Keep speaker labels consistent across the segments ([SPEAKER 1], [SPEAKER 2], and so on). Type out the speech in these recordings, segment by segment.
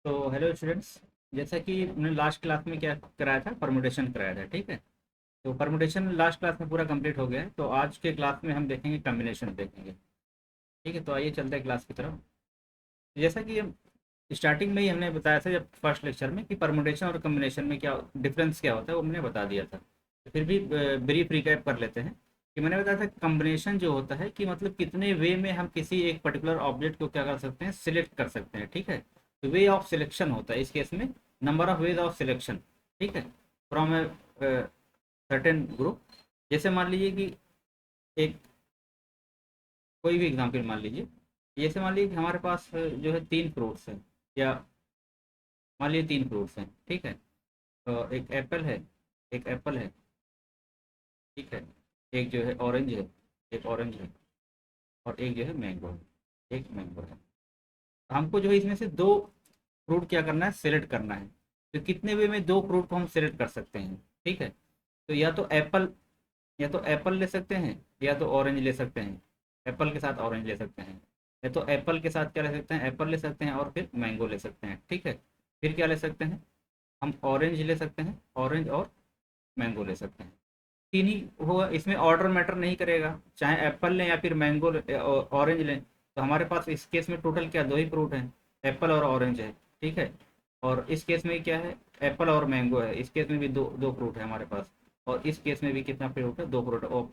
[SPEAKER 1] तो hello students. जैसा कि हमने लास्ट क्लास में क्या कराया था, परमुटेशन कराया था। ठीक है, तो परमुटेशन लास्ट क्लास में पूरा कंप्लीट हो गया है। तो आज के क्लास में हम देखेंगे कम्बिनेशन देखेंगे। ठीक है, तो आइए चलते हैं क्लास की तरफ। जैसा कि हम स्टार्टिंग में ही हमने बताया था जब फर्स्ट लेक्चर में कि परमुटेशन और कम्बिनेशन में क्या डिफरेंस क्या होता है, वो हमने बता दिया था। तो फिर भी ब्रीफ रिकैप कर लेते हैं कि मैंने बताया था कम्बिनेशन जो होता है कि मतलब कितने वे में हम किसी एक पर्टिकुलर ऑब्जेक्ट को क्या कर सकते हैं, सिलेक्ट कर सकते हैं। ठीक है, तो वे ऑफ सिलेक्शन होता है इस केस में, number of ways of selection. ठीक है, फ्रॉम ए सर्टेन ग्रुप। जैसे मान लीजिए कि एक कोई भी एग्जाम्पल मान लीजिए। जैसे मान लीजिए कि हमारे पास जो है तीन फ्रूट्स हैं, या मान लीजिए तीन फ्रूट्स हैं। ठीक है, तो एक एप्पल है, एक एप्पल है। ठीक है, एक जो है ऑरेंज है, एक ऑरेंज है, और एक जो है मैंगो है, एक मैंगो है। हमको जो है इसमें से दो फ्रूट क्या करना है, सेलेक्ट करना है। तो कितने वे में दो फ्रूट को हम सेलेक्ट कर सकते हैं। ठीक है, तो या तो एप्पल ले सकते हैं, या तो ऑरेंज ले सकते हैं। एप्पल के साथ ऑरेंज ले सकते हैं, या तो एप्पल के साथ क्या ले सकते हैं, एप्पल ले सकते हैं और फिर मैंगो ले सकते हैं। ठीक है, फिर क्या ले सकते हैं, हम ऑरेंज ले सकते हैं, ऑरेंज और मैंगो ले सकते हैं। तीन ही होगा, इसमें ऑर्डर मैटर नहीं करेगा, चाहे एप्पल लें या फिर मैंगो ऑरेंज लें। तो हमारे पास इस केस में टोटल क्या, दो ही फ्रूट हैं, एप्पल और ऑरेंज है। ठीक है, और इस केस में क्या है, एप्पल और मैंगो है। इस केस में भी दो दो फ्रूट है हमारे पास, और इस केस में भी कितना फ्रूट है, दो फ्रूट है। और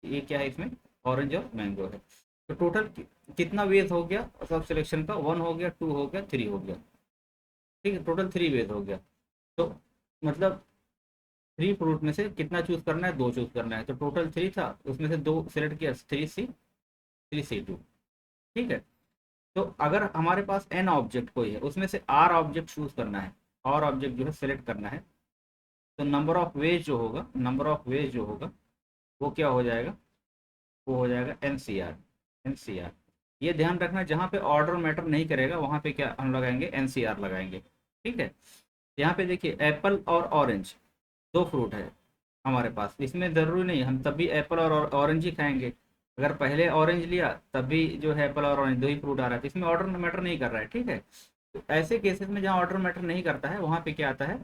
[SPEAKER 1] ये क्या है इसमें, ऑरेंज और मैंगो है। तो टोटल कितना वेज हो गया सब सिलेक्शन का, वन हो गया, टू हो गया, थ्री हो गया। ठीक है, टोटल थ्री वेज हो गया। तो मतलब थ्री फ्रूट में से कितना चूज करना है, दो चूज करना है। तो टोटल थ्री था, उसमें से दो सेलेक्ट किया, three C, three C two. ठीक है, तो अगर हमारे पास एन ऑब्जेक्ट कोई है, उसमें से आर ऑब्जेक्ट चूज करना है, और ऑब्जेक्ट जो है सेलेक्ट करना है, तो नंबर ऑफ वेज जो होगा, नंबर ऑफ वेज जो होगा वो क्या हो जाएगा, वो हो जाएगा N C R. N C R, ये ध्यान रखना, जहाँ पे ऑर्डर मैटर नहीं करेगा वहाँ पे क्या हम लगाएंगे, एन सी आर लगाएंगे। ठीक है, यहाँ पे देखिए एप्पल और ऑरेंज दो फ्रूट है हमारे पास, इसमें ज़रूरी नहीं हम तब भी एप्पल और ऑरेंज ही खाएंगे। अगर पहले ऑरेंज लिया तब भी जो है एप्पल और ऑरेंज दो ही फ्रूट आ रहा है, तो इसमें ऑर्डर मैटर नहीं कर रहा है। ठीक है, तो ऐसे केसेस में जहाँ ऑर्डर मैटर नहीं करता है वहाँ पे क्या आता है,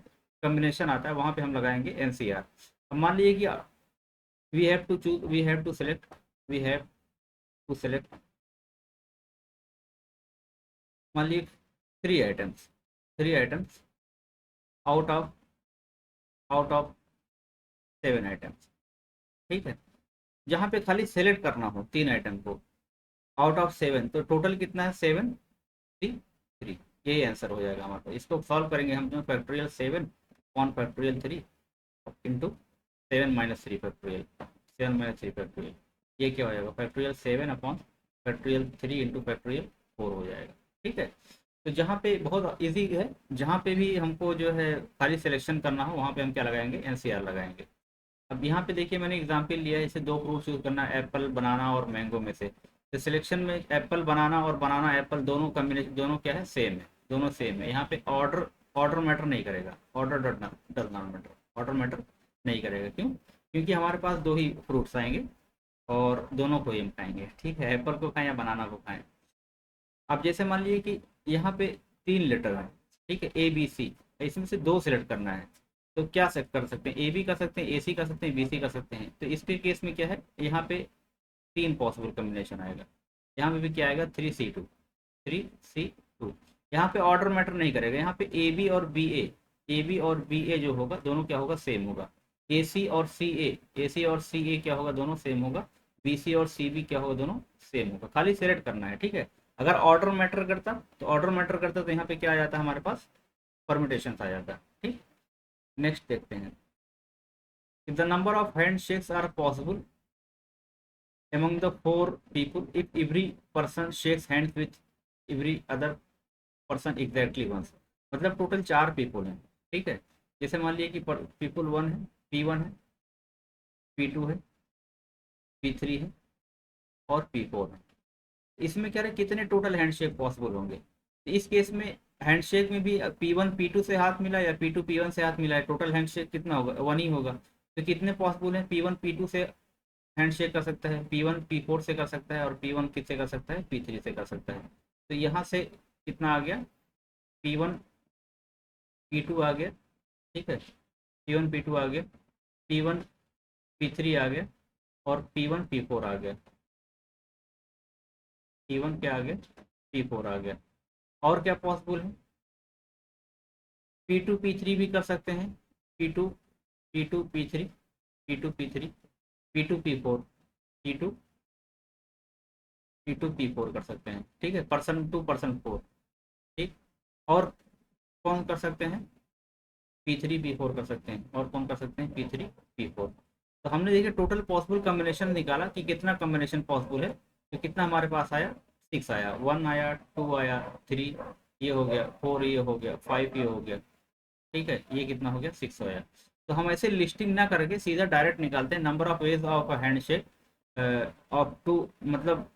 [SPEAKER 1] कम्बिनेशन आता है, वहाँ पे हम लगाएंगे एन सी आर। अब मान लीजिए कि we have to choose, we have to select, we have to select, मान लीजिए three items out of out of seven items. ठीक है, जहाँ पे खाली सेलेक्ट करना हो तीन आइटम को आउट ऑफ सेवन, तो टोटल कितना है, सेवन, थ्री, थ्री। यही आंसर हो जाएगा हमारे पास। इसको सॉल्व करेंगे हम जो factorial seven upon factorial three into seven minus three factorial, seven minus three factorial. ये क्या हो जाएगा, factorial seven upon factorial three into factorial four हो जाएगा। ठीक है, तो जहाँ पे बहुत इजी है, जहाँ पे भी हमको जो है खाली सिलेक्शन करना हो वहाँ पे हम क्या लगाएंगे, एनसीआर लगाएंगे। अब यहाँ पे देखिए मैंने एग्जांपल लिया है, इसे दो फ्रूट चूज करना है, एप्पल बनाना और मैंगो में से। तो सिलेक्शन में एप्पल बनाना और बनाना एप्पल दोनों कम्बिनेशन, दोनों क्या है, सेम है, दोनों सेम है। यहाँ पे ऑर्डर ऑर्डर मैटर नहीं करेगा, order does not matter, order matter नहीं करेगा। क्यों, क्योंकि हमारे पास दो ही फ्रूट्स आएंगे और दोनों को ही हम खाएंगे। ठीक है, एप्पल को खाएं या बनाना को खाएं। अब जैसे मान लीजिए कि यहाँ पे तीन लेटर है, ठीक है, ए बी सी, इसमें से दो सिलेक्ट करना है। तो क्या सेट कर सकते हैं, ए बी कर सकते हैं, ए सी कर सकते हैं, बी सी कर सकते हैं। तो इसके केस में क्या है, यहाँ पे तीन पॉसिबल कम्बिनेशन आएगा। यहाँ पे भी क्या आएगा, three C two, three C two. यहाँ पे ऑर्डर मैटर नहीं करेगा, यहाँ पे ए बी और बी ए जो होगा दोनों क्या होगा, सेम होगा। ए सी और सी ए क्या होगा, दोनों सेम होगा। बी सी और सी बी क्या होगा, दोनों सेम होगा। खाली सेलेक्ट करना है। ठीक है, अगर ऑर्डर मैटर करता तो यहाँ पे क्या आ जाता है हमारे पास, परमिटेशन आ जाता है। ठीक, नेक्स्ट देखते हैं। If the number of handshakes are possible among the four people, if every person shakes hands with every other person exactly once, मतलब टोटल चार पीपल हैं। ठीक है, जैसे मान लिया कि पीपल वन है, पी वन है, पी टू है, पी थ्री है और पी फोर है। इसमें क्या है, कितने टोटल हैंडशेक पॉसिबल होंगे। तो इस केस में हैंडशेक में भी पी वन पी टू से हाथ मिला या पी टू पी वन से हाथ मिला है, टोटल हैंडशेक कितना होगा, वन ही होगा। तो कितने पॉसिबल हैं, पी वन पी टू से हैंडशेक कर सकता है, पी वन पी फोर से कर सकता है, और पी वन किससे कर सकता है, पी थ्री से कर सकता है। तो यहाँ से कितना आ गया, P1 P2 आ गया, ठीक है, P1 P2 आ गया, P1 P3 आ गया, और P1 P4 आ गया, P1 क्या आ गया, P4 आ गया। और क्या पॉसिबल है, P2 P3 भी कर सकते हैं, P2 P2 P3, P2 P3, P2 P4, P2 P2 P4 कर सकते हैं, ठीक है, पर्सन टू पर्सन 4, ठीक। और कौन कर सकते हैं, P3 P4 कर सकते हैं, और कौन कर सकते हैं, P3 P4। तो हमने देखिए टोटल पॉसिबल कम्बिनेशन निकाला कि कितना कम्बिनेशन पॉसिबल है, तो कितना हमारे पास आया, 6 आया, 1 आया, 2 आया, 3 ये हो गया, 4 ये हो गया, 5 ये हो गया, ठीक है, ये कितना हो गया, 6 आया। तो हम ऐसे लिस्टिंग ना करके सीधा डायरेक्ट निकालते हैं number of ways of handshake of two, मतलब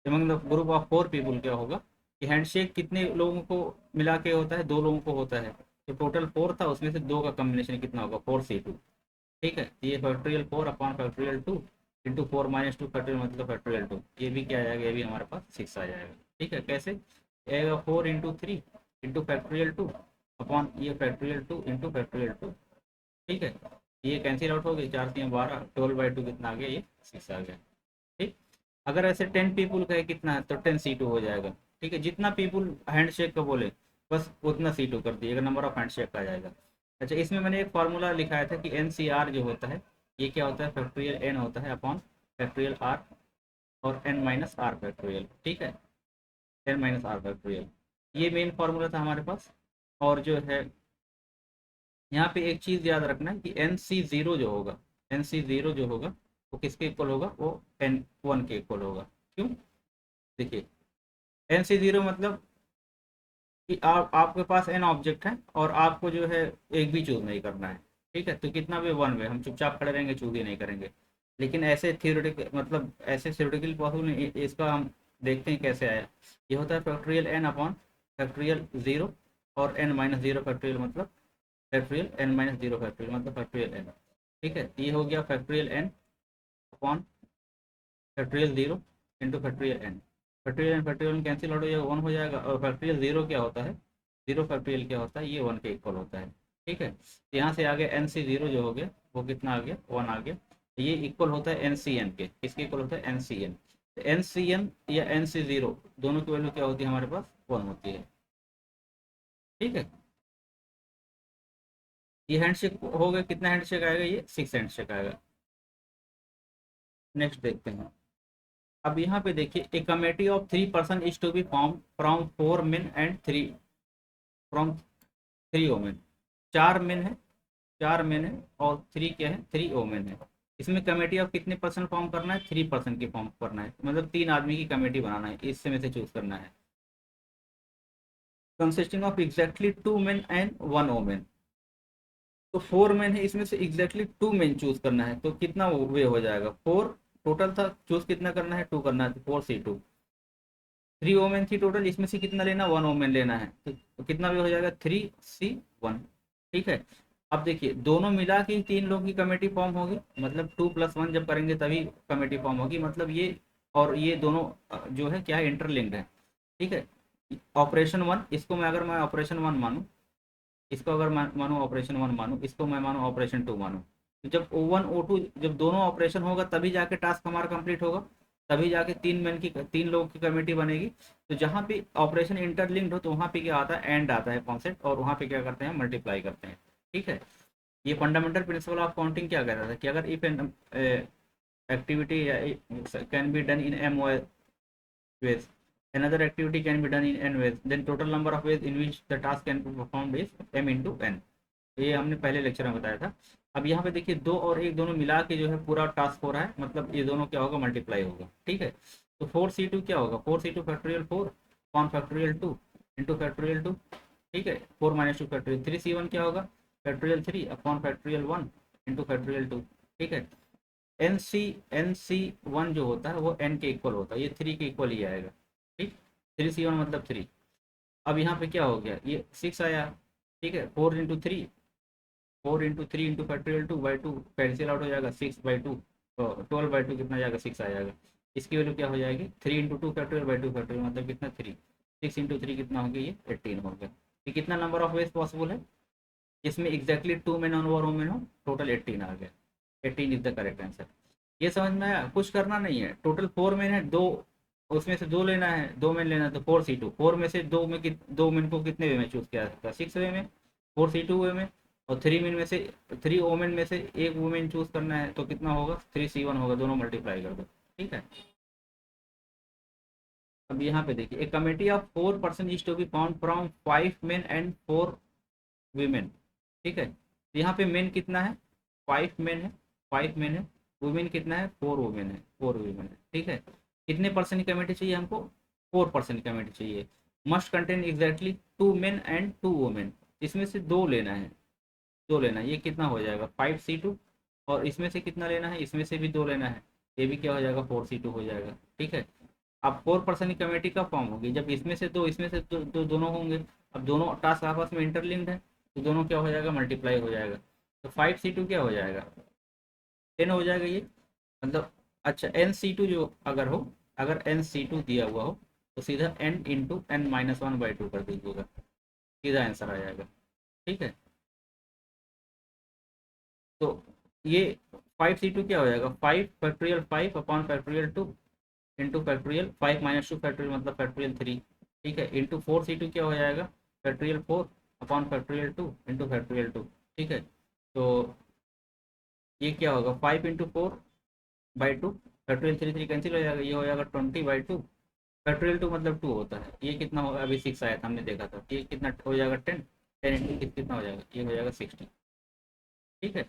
[SPEAKER 1] among the group of 4 people क्या होगा, कि हैंडशेक कितने लोगों को मिला के होता है, 2 लोगों को होता है, तो टोटल 4 था, उसमें से 2 का कम्बिनेशन कितना होगा, 4C2, ठीक है। ये factorial 4 upon factorial 2 into 4 minus 2 factorial मतलब फैक्टोरियल 2, ये भी क्या आ जाएगा, ये भी हमारे पास 6 आ जाएगा, ठीक है। कैसे आएगा, 4 इंटू 3 इंटू फैक्टोरियल 2 अपॉन ये फैक्टोरियल 2 इंटू फैक्टोरियल 2, ठीक है। ये कैंसिल आउट हो गई, 4 से 12, 12/2 कितना आ गया, ये 6 आ गया, ठीक। अगर ऐसे 10 पीपुल का है कितना है, तो 10C2 हो जाएगा, ठीक है। जितना पीपुल हैंडशेक का बोले बस उतना C2 कर दिएगा, नंबर ऑफ हैंडशेक का आ जाएगा। अच्छा, इसमें मैंने एक फार्मूला लिखाया था कि NCR जो होता है, ये क्या होता है, फैक्टोरियल n होता है अपॉन फैक्टोरियल r और n माइनस आर फैक्टोरियल, ठीक है, n माइनस आर फैक्टोरियल, ये मेन फार्मूला था हमारे पास। और जो है यहाँ पे एक चीज़ याद रखना है कि NC0 जो होगा, NC0 जो होगा वो किसके इक्वल होगा, वो N1 के इक्वल होगा। क्यों, देखिए NC0 मतलब कि आपके पास n ऑब्जेक्ट है और आपको जो है एक भी चूज नहीं करना है, ठीक है, तो कितना भी 1 वे हम चुपचाप खड़े रहेंगे, चूज ही नहीं करेंगे। लेकिन ऐसे थियोरेटिक मतलब ऐसे थियोरेटिकल पॉसिबल नहीं, इसका हम देखते हैं कैसे आया। ये होता है फैक्टोरियल n अपॉन फैक्टोरियल 0 और n माइनस 0 फैक्टोरियल मतलब फैक्टोरियल n माइनस 0 फैक्टोरियल मतलब फैक्टोरियल n, ठीक है। ये हो गया factorial n upon factorial 0 into factorial n, factorial n factorial cancel out हो जाएगा, 1 हो जाएगा, और फैक्टोरियल 0 क्या होता है, 0 फैक्टोरियल क्या होता है, ये 1 के इक्वल होता है, ठीक है। तो यहाँ से आगे NC0 जो हो गया वो कितना आ गया, 1 आ गया, ये इक्वल होता है NCN के, किसके इक्वल होता है, NCN। तो NCN या NC0 दोनों की वैल्यू क्या होती है हमारे पास, 1 होती है, ठीक है। ये हैंडशेक हो गया, कितना हैंडशेक आएगा, ये 6 हैंडशेक आएगा। नेक्स्ट देखते हैं। अब यहाँ पे देखिए, a committee of 3 person is to be form from 4 men and 3 from 3 women, 4 men है, 4 मेन है और 3 क्या है, 3 वोमेन है। इसमें कमेटी ऑफ कितने पर्सन फॉर्म करना है, 3 पर्सन की फॉर्म करना है, मतलब 3 आदमी की कमेटी बनाना है, इससे में से चूज करना है। Consisting of exactly 2 main and 1 women, तो 4 मेन है, इसमें से एग्जैक्टली 2 मेन चूज करना है, तो कितना वे हो जाएगा, 4 टोटल था, चूज कितना करना है, 2 करना है, तो 4C2। 3 वोमेन थी टोटल, इसमें से कितना लेना, 1 वोमेन लेना है, तो कितना भी हो जाएगा, 3C1, ठीक है। अब देखिए दोनों मिला के 3 लोग की कमेटी फॉर्म होगी, मतलब 2+1 जब करेंगे तभी कमेटी फॉर्म होगी, मतलब ये और ये दोनों जो है क्या है, इंटरलिंक्ड है, ठीक है। ऑपरेशन 1, इसको मैं अगर मैं ऑपरेशन 1 मानूँ, इसको अगर मानूँ ऑपरेशन 1 मानूँ, इसको मैं मानूँ ऑपरेशन 2 मानूँ, तो जब O1 O2 जब दोनों ऑपरेशन होगा तभी जाके टास्क हमारा कंप्लीट होगा, तभी जाके 3 लोगों की कमेटी बनेगी। तो जहाँ पे ऑपरेशन इंटरलिंक्ड हो तो वहाँ पे क्या आता है, एंड आता है कॉन्सेप्ट, और वहाँ पे क्या करते हैं, मल्टीप्लाई करते हैं, ठीक है। ये फंडामेंटल प्रिंसिपल ऑफ काउंटिंग क्या कहता था कि अगर if an activity can be done in m ways, another activity can be done in n ways, then total number of ways in which the task can be performed is m into n। ये हमने पहले lecture में बताया था। अब यहाँ पे देखिए 2 और 1 दोनों मिला के जो है पूरा टास्क हो रहा है, मतलब ये दोनों क्या होगा, मल्टीप्लाई होगा, ठीक है। तो 4C2 क्या होगा, 4C2 factorial 4 upon factorial 2 into factorial 2, ठीक है, 4 माइनस 2 फैक्टोरियल, 3C1 क्या होगा, factorial 3 upon factorial 1 into factorial 2, ठीक है। NC1 जो होता है वो n के इक्वल होता है, ये 3 के इक्वल ही आएगा, ठीक। 3C1 मतलब 3। अब यहाँ पे क्या हो गया, ये 6 आया, ठीक है, 4 into 3, 4 into 3 into factorial 2/2 cancel out हो जाएगा, 6/2, तो 12/2 कितना जाएगा, 6 आ जाएगा। इसकी वैल्यू क्या हो जाएगी, 3 इंटू 2 फैक्टोरियल/2 फैक्टोरियल मतलब कितना, 3, 6 इंटू 3 कितना हो गया, ये 18 हो गया, कि कितना नंबर ऑफ वेज पॉसिबल है, इसमें एग्जैक्टली 2 मेन और वुमेन हो, टोटल 18 आ गया। 18 इज द करेक्ट आंसर। ये समझ में आया, कुछ करना नहीं है, टोटल 4 मेन है, दो उसमें से दो लेना है, 2 मेन लेना है, तो 4C2, 4 में से दो मेन को कितने वे में चूज किया जा सकता है, 6 वे में, 4C2 वे में। और 3 मेन में से 3 वोमेन में से एक वुमेन चूज करना है, तो कितना होगा, 3C1 होगा, दोनों मल्टीप्लाई कर दो। ठीक है। अब यहाँ पे देखिए, एक committee of 4 person is to be form from 5 men and 4 women. ठीक है, तो यहाँ पे मेन कितना है, 5 मेन है, 5 मेन है। वुमेन कितना है, 4 वुमेन है, 4 वीमेन है। ठीक है, कितने पर्सन की कमेटी चाहिए हमको, 4 पर्सन की कमेटी चाहिए। Must contain exactly 2 main and 2 women, इसमें से दो लेना है, दो लेना है, ये कितना हो जाएगा, 5C2। और इसमें से कितना लेना है, इसमें से भी दो लेना है, ये भी क्या हो जाएगा, 4C2 हो जाएगा। ठीक है, अब 4 पर्सन की कमेटी कब फॉर्म होगी, जब इसमें से दो, इसमें से दोनों होंगे। अब दोनों टास्क आपस में इंटरलिंक्ड है, तो दोनों क्या हो जाएगा, मल्टीप्लाई हो जाएगा। तो 5C2 क्या हो जाएगा, 10 हो जाएगा ये, मतलब। अच्छा, NC2 जो अगर हो, अगर NC2 दिया हुआ हो, तो सीधा n × n-1/2 कर दीजिएगा, सीधा आंसर आ जाएगा। ठीक है, तो ये 5C2 क्या हो जाएगा, 5 factorial 5 upon factorial 2 into factorial 5 - 2 factorial मतलब फैक्टोरियल 3। ठीक है, इंटू 4C2 क्या हो जाएगा, factorial 4 upon factorial 2 into factorial 2। ठीक है, तो ये क्या होगा, 5 × 4/2, फैक्टोरियल 3 कैंसिल हो जाएगा, ये हो जाएगा 20/2। फैक्टोरियल 2 मतलब 2 होता है, ये कितना होगा, अभी 6 आया था, हमने देखा था, ये कितना हो जाएगा, 10 कितना हो जाएगा, ये हो जाएगा 60। ठीक है,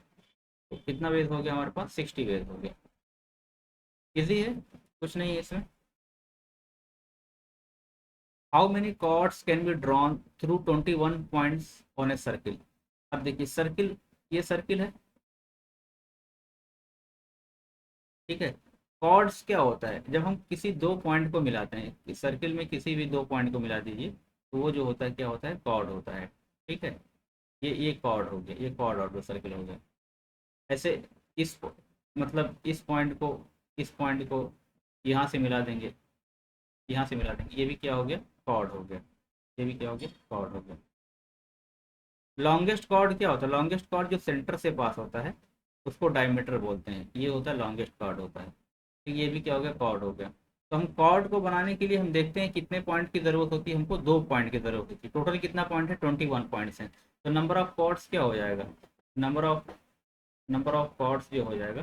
[SPEAKER 1] तो कितना वेज हो गया हमारे पास, 60 वेज हो गया। इजी है, कुछ नहीं है इसमें। How many chords can be drawn through 21 points on a circle. अब देखिए सर्किल, ये सर्किल है। ठीक है, कॉर्ड्स क्या होता है, जब हम किसी दो पॉइंट को मिलाते हैं, इस सर्किल में किसी भी दो पॉइंट को मिला दीजिए, तो वो जो होता है क्या होता है, कॉर्ड होता है। ठीक है, ये कॉर्ड हो गया, ये कॉर्ड और सर्किल हो गया। ऐसे इस मतलब इस पॉइंट को यहाँ से मिला देंगे, यहाँ से मिला देंगे, ये भी क्या हो गया, कॉर्ड हो गया, ये भी क्या हो गया, कॉर्ड हो गया। लॉन्गेस्ट कॉर्ड क्या होता है, लॉन्गेस्ट कॉर्ड जो सेंटर से पास होता है, उसको डायमीटर बोलते हैं, ये होता है लॉन्गेस्ट कॉर्ड होता है। तो ये भी क्या हो गया, कॉर्ड हो गया। तो हम कॉर्ड को बनाने के लिए हम देखते हैं कितने पॉइंट की ज़रूरत होती है, हमको 2 पॉइंट की ज़रूरत होती है, टोटल कितना पॉइंट है, 21 पॉइंट्स हैं। तो नंबर ऑफ कॉर्ड्स क्या हो जाएगा, number of number of chords जो हो जाएगा,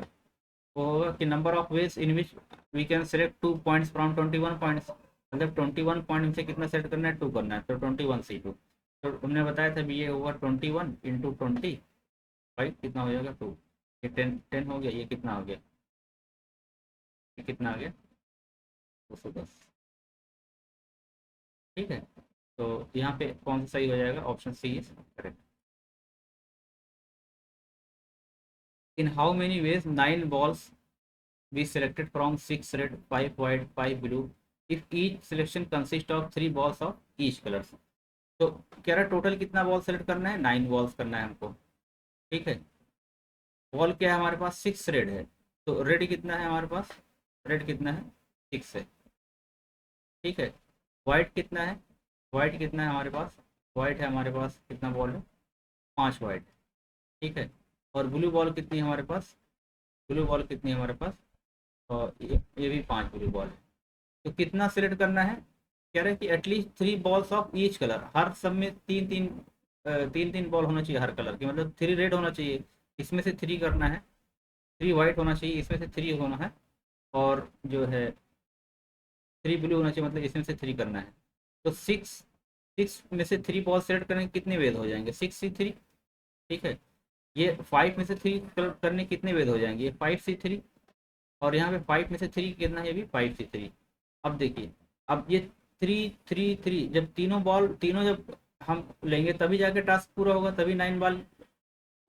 [SPEAKER 1] वो होगा कि number of ways in which we can select 2 points from 21 points, मतलब 21 पॉइंट से कितना सेलेक्ट करना है, 2 करना है, तो 21C2। तो हमने बताया था भी, ये होगा 21 × 20, भाई कितना हो जाएगा, 2। ये 10 हो गया, ये कितना हो गया, ये कितना आ गया, 210। ठीक है, तो यहाँ पे कौन सा सही हो जाएगा, option C is correct. In how many ways 9 balls be selected from 6 red, 5 white, 5 blue if each selection consists of 3 balls of each colors। तो कह रहा टोटल कितना बॉल सेलेक्ट करना है, 9 बॉल्स करना है हमको। ठीक है, बॉल क्या है हमारे पास, 6 रेड है, तो रेड कितना है हमारे पास, रेड कितना है, 6 है। ठीक है, वाइट कितना है, वाइट कितना है हमारे पास, वाइट है हमारे पास, कितना बॉल है, 5 वाइट। ठीक है, और ब्लू बॉल कितनी है हमारे पास, ब्लू बॉल कितनी है हमारे पास, और ये भी 5 ब्लू बॉल है। तो कितना सिलेक्ट करना है, कह रहे हैं कि at least 3 balls of each colour, हर सब में तीन तीन बॉल होना चाहिए हर कलर की, मतलब 3 रेड होना चाहिए, इसमें से 3 करना है, 3 वाइट होना चाहिए, इसमें से 3 होना है, और जो है 3 ब्लू होना चाहिए, मतलब इसमें से 3 करना है। तो सिक्स सिक्स में से 3 बॉल सेलेक्ट करने के कितने वेद हो जाएंगे, 6C3। ठीक है, ये 5 में से 3 करने के कितने वेद हो जाएंगे, ये 5C3, और यहाँ पे 5 में से 3 कितना है, ये भी 5C3। अब देखिए, अब ये 3 3 3, जब तीनों बॉल तीनों जब हम लेंगे तभी जाके टास्क पूरा होगा, तभी 9 बॉल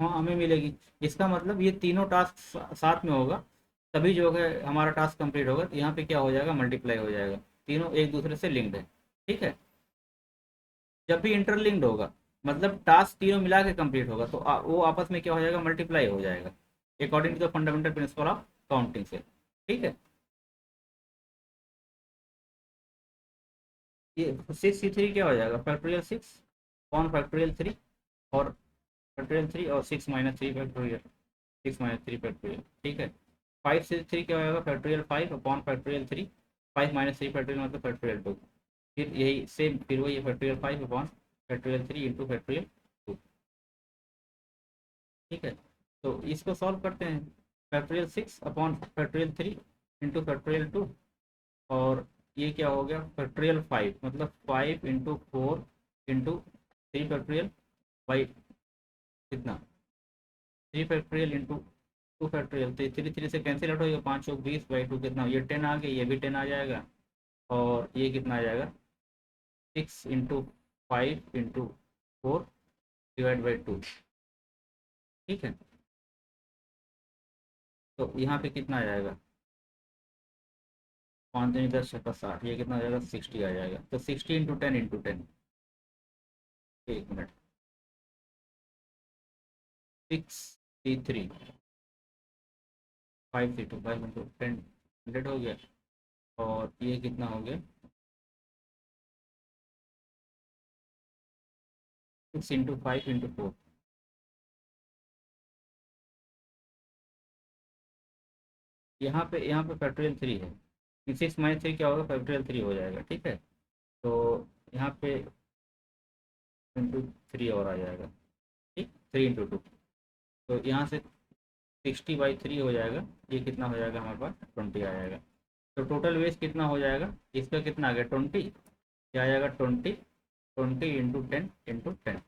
[SPEAKER 1] हाँ हमें मिलेगी। इसका मतलब ये तीनों टास्क साथ में होगा, तभी जो है हमारा टास्क कंप्लीट होगा। तो यहाँ पे क्या हो जाएगा, मल्टीप्लाई हो जाएगा, तीनों एक दूसरे से लिंक्ड है। ठीक है, जब भी इंटरलिंक्ड होगा, मतलब टास्क तीनों मिला के कंप्लीट होगा, तो वो आपस में क्या हो जाएगा, मल्टीप्लाई हो जाएगा, according to the fundamental principle of counting से। ठीक है, ये 6C3 क्या हो जाएगा, फैक्टोरियल 6 अपॉन फैक्टोरियल 3 और फैक्टोरियल 3 और 6 - 3 फैक्टोरियल, 6 - 3 फैक्टोरियल, ठीक है। 5 से 3 क्या होगा, फैक्टोरियल 5 अपॉन फैक्टोरियल 3, 5 - 3 फैक्टोरियल मतलब फैक्टोरियल 2। फिर यही सेम, फिर वही factorial 5 upon factorial 3 into factorial 2, ठीक है। तो इसको सॉल्व करते हैं, factorial 6 upon factorial 3 into factorial 2, और ये क्या हो गया, फैक्टोरियल 5 मतलब 5 × 4 × 3 फैक्टोरियल कितना, 3 फैक्टोरियल इंटू 2 फैक्टोरियल, तो 3 से कैंसिल आउट हो गया, 5 × 20/2 कितना, ये 10 आ गया, ये भी 10 आ जाएगा, और ये कितना आ जाएगा, 6 × 5 × 4 / 2, ठीक है। तो यहाँ पे कितना आ जाएगा, 5×10⁻60, ये कितना आ जाएगा, 60 आ जाएगा। तो 60 × 10 × 10, 1 मिनट, 6 C3 5 C2 5 × 10 100 हो गया, और ये कितना हो गया, 6 × 5 × 4, यहाँ पे फैक्टोरियल 3 है, 6 - 3 क्या होगा, फैक्टोरियल 3 हो जाएगा, ठीक है। तो यहाँ पे इंटू 3 और आ जाएगा, ठीक, 3 × 2, तो यहाँ से 60/3 हो जाएगा, ये कितना हो जाएगा हमारे पास, 20 आ जाएगा। तो टोटल वेस्ट कितना हो जाएगा, इसका कितना आ गया, 20, क्या आ जाएगा, 20 × 10 × 10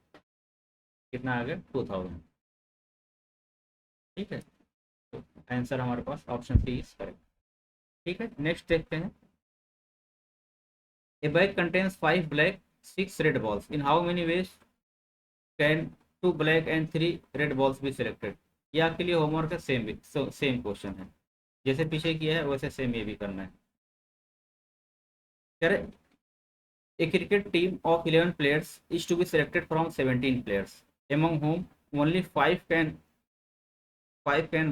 [SPEAKER 1] कितना आ गया, 2000, ठीक है। तो आंसर हमारे पास ऑप्शन सी इज करेक्ट, ठीक है। नेक्स्ट देखते हैं, ए bag contains 5 black 6 red balls, in how many ways can 2 black and 3 red balls be selected. ये आपके लिए होमवर्क है, सेम क्वेश्चन है, जैसे पीछे किया है वैसे सेम ये भी करना है। कह रहे a cricket team of 11 players is to be selected from 17 players, among whom only 5 can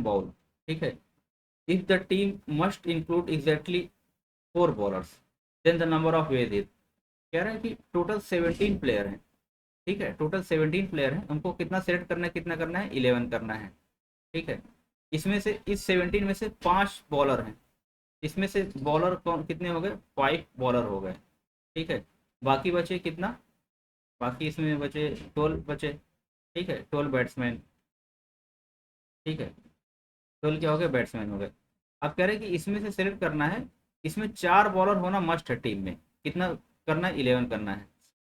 [SPEAKER 1] bowl, ठीक है। If the team must include exactly 4 bowlers, then the number of ways is, कह रहा है कि टोटल 17 प्लेयर हैं, ठीक है, total 17 player हैं, हमको कितना सेलेक्ट करना है, कितना करना है, 11 करना है, ठीक है। इसमें से इस 17 में से 5 बॉलर हैं, इसमें से बॉलर कौन कितने हो गए, 5 बॉलर हो गए, ठीक है। बाकी बचे कितना, बाकी इसमें बचे 12 बचे, ठीक है, 12 बैट्समैन, ठीक है, 12 क्या हो गए, बैट्समैन हो गए। अब कह रहे हैं कि इसमें से सेलेक्ट करना है, इसमें 4 बॉलर होना मस्ट है टीम में, कितना करना है, 11 करना है।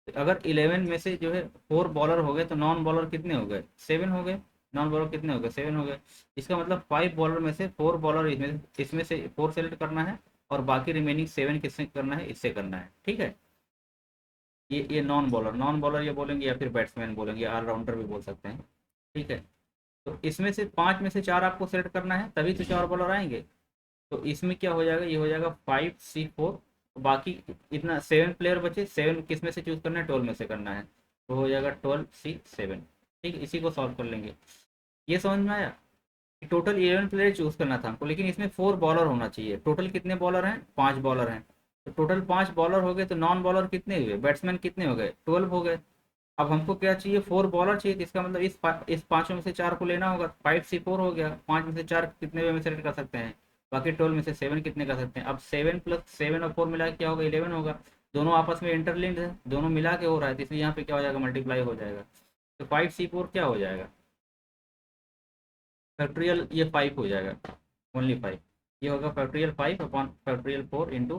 [SPEAKER 1] तो अगर 11 में से जो है 4 बॉलर हो गए, तो नॉन बॉलर कितने हो गए, 7 हो गए, नॉन बॉलर कितने हो गए, 7 हो गए। इसका मतलब 5 बॉलर में से 4 बॉलर इसमें से 4 सेलेक्ट करना है, और बाकी रिमेनिंग 7 किससे करना है, इससे करना है, ठीक है। ये नॉन बॉलर ये बोलेंगे, या फिर बैट्समैन बोलेंगे, ऑलराउंडर भी बोल सकते हैं, ठीक है। तो इसमें से 5 में से 4 आपको सेलेक्ट करना है, तभी तो 4 बॉलर आएंगे। तो इसमें क्या हो जाएगा, ये हो जाएगा 5C4, बाकी इतना 7 प्लेयर बचे, 7 किस में से चूज करना है, 12 में से करना है, तो हो जाएगा 12C7, ठीक है। इसी को सॉल्व कर लेंगे। ये समझ में आया कि टोटल 11 प्लेयर चूज करना था हमको, लेकिन इसमें 4 बॉलर होना चाहिए। टोटल कितने बॉलर हैं, 5 बॉलर हैं, तो टोटल 5 बॉलर हो गए, तो नॉन बॉलर कितने हुए, बैट्समैन कितने हो गए, 12 हो गए। अब हमको क्या चाहिए, 4 बॉलर चाहिए, तो इसका मतलब इस पांचों में से 4 को लेना होगा, 5C4 हो गया, 5 में से 4 कितने वे में सेलेक्ट कर सकते हैं, बाकी 12 में से 7 कितने कर सकते हैं। अब 7 + 7 और 4 मिला के क्या होगा, 11 होगा। दोनों आपस में इंटरलिंक्ड है, दोनों मिला के हो रहा है, तो इसलिए यहाँ पे क्या हो जाएगा, मल्टीप्लाई हो जाएगा। तो 5C4 क्या हो जाएगा, फैक्टोरियल ये 5 हो जाएगा, ओनली 5, ये होगा factorial 5 upon factorial 4 into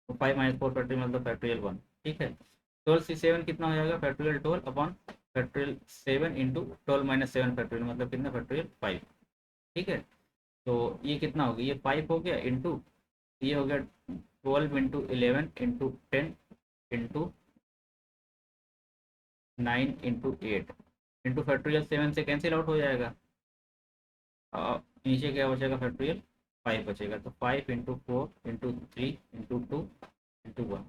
[SPEAKER 1] 5 - 4 factorial मतलब फैक्टोरियल 1, ठीक है। 12C7 कितना हो जाएगा, factorial 12 upon factorial 7 into 12 - 7 factorial मतलब कितना, फैक्टोरियल 5, ठीक है। तो ये कितना हो गया, ये 5 हो गया, इंटू ये हो गया 12 into 11 into 10 into 9 into 8 into factorial 7 से कैंसिल आउट हो जाएगा, नीचे क्या बचेगा, फैक्टोरियल 5 बचेगा। तो 5 × 4 × 3 × 2 × 1,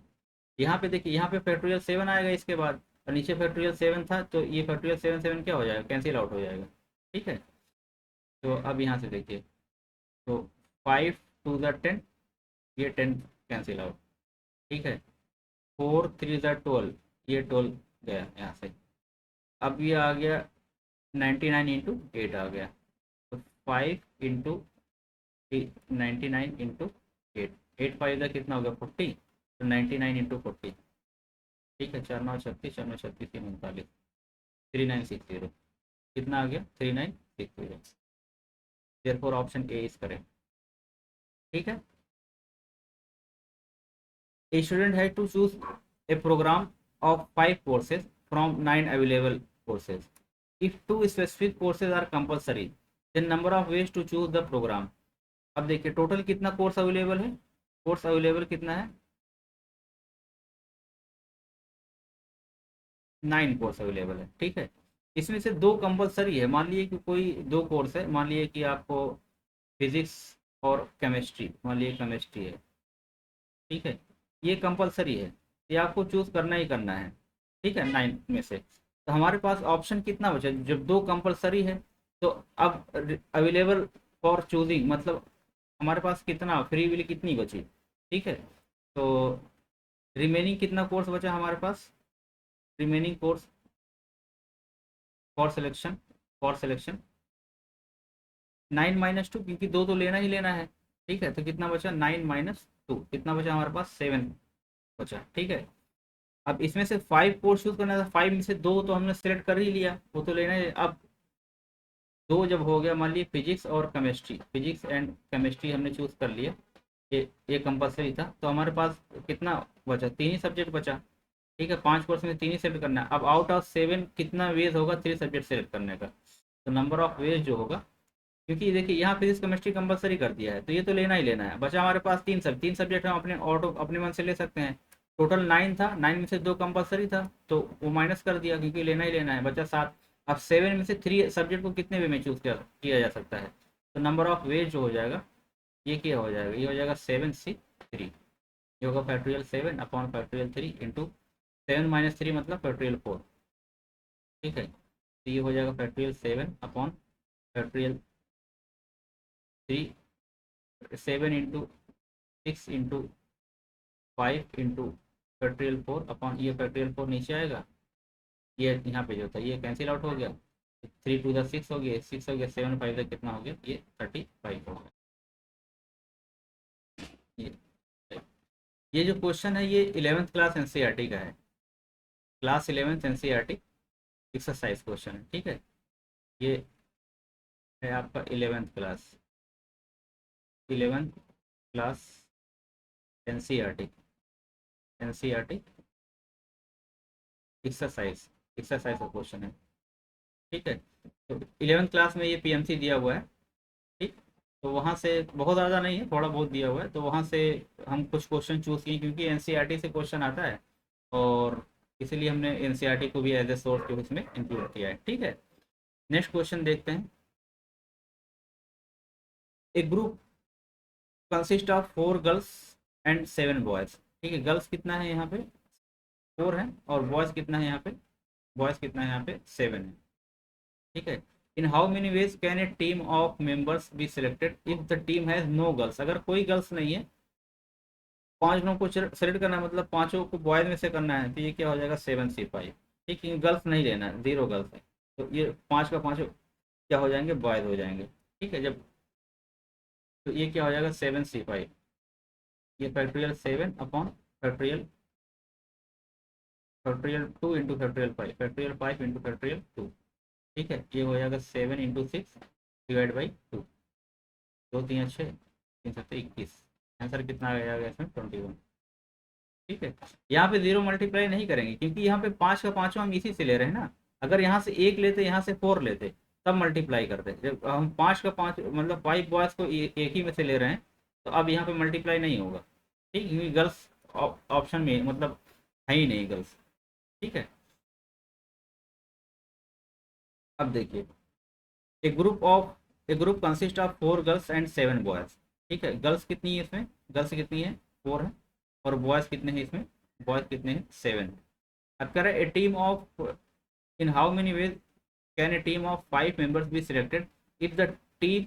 [SPEAKER 1] यहाँ पे देखिए, यहाँ पे फैक्टोरियल 7 आएगा इसके बाद, और नीचे फैक्टोरियल 7 था, तो ये फैक्टोरियल 7 7 क्या हो जाएगा, कैंसिल आउट हो जाएगा, ठीक है। तो अब यहाँ से देखिए, तो 5 × 2 = 10, ये 10 कैंसिल आउट, ठीक है। 4 × 3 = 12, ये 12 गया यहाँ से, अब ये आ गया 99 × 8 आ गया, तो 5 × 99 × 8, 8 5 कितना हो गया 40, तो 99 × 40। ठीक है, 4 9 36, 4 9 36 3 39, 3960, कितना आ गया 3960। Therefore option A is correct. ठीक है, a student has to choose a program of 5 courses from 9 available courses. If 2 specific courses are compulsory, then number of ways to choose the program. अब देखिए टोटल कितना course available है, course available कितना है, 9 course available है। ठीक है, इसमें से 2 कंपलसरी है। मान लिए कि कोई 2 कोर्स है, मान लिए कि आपको फिजिक्स और केमिस्ट्री, मान लिए केमिस्ट्री है। ठीक है, ये कंपलसरी है, ये आपको चूज करना ही करना है। ठीक है, 9 में से तो हमारे पास ऑप्शन कितना बचा, जब 2 कंपलसरी है तो अब अवेलेबल फॉर चूजिंग मतलब हमारे पास कितना फ्री विल कितनी बची। ठीक है, तो रिमेनिंग कितना कोर्स बचा हमारे पास, रिमेनिंग कोर्स फॉर सिलेक्शन 9 - 2, क्योंकि 2 तो लेना ही लेना है। ठीक है, तो कितना बचा 9 - 2, कितना बचा हमारे पास 7 बचा। ठीक है, अब इसमें से 5 कोर्स चूज करना था, 5 में से 2 तो हमने सेलेक्ट कर ही लिया, वो तो लेना है। अब 2 जब हो गया, मान लीजिए फिजिक्स और केमिस्ट्री, फिजिक्स एंड केमिस्ट्री हमने चूज कर लिया, ये कंपलसरी था, तो हमारे पास कितना बचा, 3 ही सब्जेक्ट बचा। ठीक है, 5 कोर्स में 3 ही सेलेक्ट करना है। अब आउट ऑफ 7 कितना वेज होगा 3 सब्जेक्ट सेलेक्ट करने का, तो नंबर ऑफ वेज जो होगा, क्योंकि देखिए यहाँ फिजिक्स केमिस्ट्री कंपलसरी कर दिया है तो ये तो लेना ही लेना है। बचा हमारे पास 3 सब्जेक्ट हम अपने ऑटो अपने मन से ले सकते हैं। टोटल 9 था, 9 में से 2 कंपलसरी था तो वो माइनस कर दिया क्योंकि लेना ही लेना है, बचा 7। अब 7 में से 3 सब्जेक्ट को कितने वे में चूज किया जा सकता है, तो नंबर ऑफ वेज जो हो जाएगा ये क्या हो जाएगा, ये हो जाएगा 7C3। ये होगा फैक्टोरियल 7/फैक्टोरियल 3 इंटू 7 - 3 मतलब फैक्टोरियल 4। ठीक है, तो ये हो जाएगा फैक्टोरियल 7/फैक्टोरियल 3, 7 × 6 × 5 × फैक्टोरियल 4 ये फैक्टोरियल 4 नीचे आएगा, ये यहाँ पे जो था ये कैंसिल आउट हो गया, 3 × 2 = 6 हो गया, 6 हो गया, 7 5 कितना हो गया, ये 35 हो गया। ये ये जो क्वेश्चन है ये 11th क्लास एनसीईआरटी का है, class 11th NCERT exercise question है। ठीक है, ये है आपका 11th class NCERT exercise exercise का क्वेश्चन है। ठीक है, तो 11th क्लास में ये पीएमसी दिया हुआ है। ठीक, तो वहाँ से बहुत ज़्यादा नहीं है, थोड़ा बहुत दिया हुआ है, तो वहाँ से हम कुछ क्वेश्चन चूज़ किए क्योंकि एनसीईआरटी से क्वेश्चन आता है और इसीलिए हमने एनसीईआरटी को भी एज ए सोर्स के उसमें इंक्लूड किया है। ठीक है, नेक्स्ट क्वेश्चन देखते हैं। A group consist of 4 girls and 7 boys. ठीक है, गर्ल्स कितना है यहाँ पे 4 है और बॉयज कितना है यहाँ पे, बॉयज कितना है यहाँ पे 7 है। ठीक है, in how many ways can a team of members be selected if the team has no girls. अगर कोई गर्ल्स नहीं है, 5 लोगों को सेलेक्ट करना है मतलब 5 को बॉयज में से करना है, तो ये क्या हो जाएगा 7C5। ठीक है, गर्ल्स नहीं लेना है, 0 गर्ल्स है, तो ये 5 का 5 क्या हो जाएंगे बॉयज हो जाएंगे। ठीक है, जब तो ये क्या हो जाएगा 7C5, ये फैक्टोरियल 7/फैक्टोरियल factorial 2 into factorial 5 into factorial 2। ठीक है, ये हो जाएगा 7 × 6 / 2, 2 3 6 3 7 21, आंसर कितना आ जाएगा इसमें 21। ठीक है, यहाँ पे 0 मल्टीप्लाई नहीं करेंगे क्योंकि यहाँ पे 5 का 5 हम इसी से ले रहे हैं ना। अगर यहाँ से 1 लेते, यहाँ से 4 लेते तब मल्टीप्लाई करते, जब हम 5 का 5 मतलब 5 बॉयज को एक ही में से ले रहे हैं तो अब यहाँ पे मल्टीप्लाई नहीं होगा। ठीक, क्योंकि गर्ल्स ऑप्शन में मतलब है ही नहीं गर्ल्स। ठीक है, अब देखिए a group consist of 4 girls and 7 boys. ठीक है, गर्ल्स कितनी है इसमें, गर्ल्स कितनी है 4 है और बॉयज कितने हैं इसमें, बॉयज कितने हैं 7। अब कह रहा है a team of in how many ways can a team of 5 members be selected if the team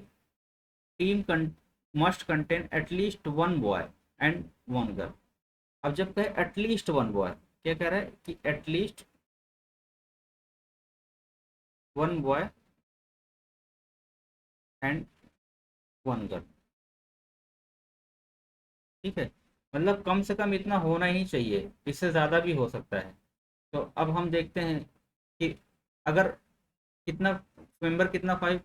[SPEAKER 1] team must contain at least 1 boy and 1 girl. अब जब कहे एटलीस्ट 1 बॉय, क्या कह रहा है कि एटलीस्ट 1 बॉय एंड 1 गर्ल। ठीक है, मतलब कम से कम इतना होना ही चाहिए, इससे ज़्यादा भी हो सकता है। तो अब हम देखते हैं कि अगर कितना मेंबर, कितना 5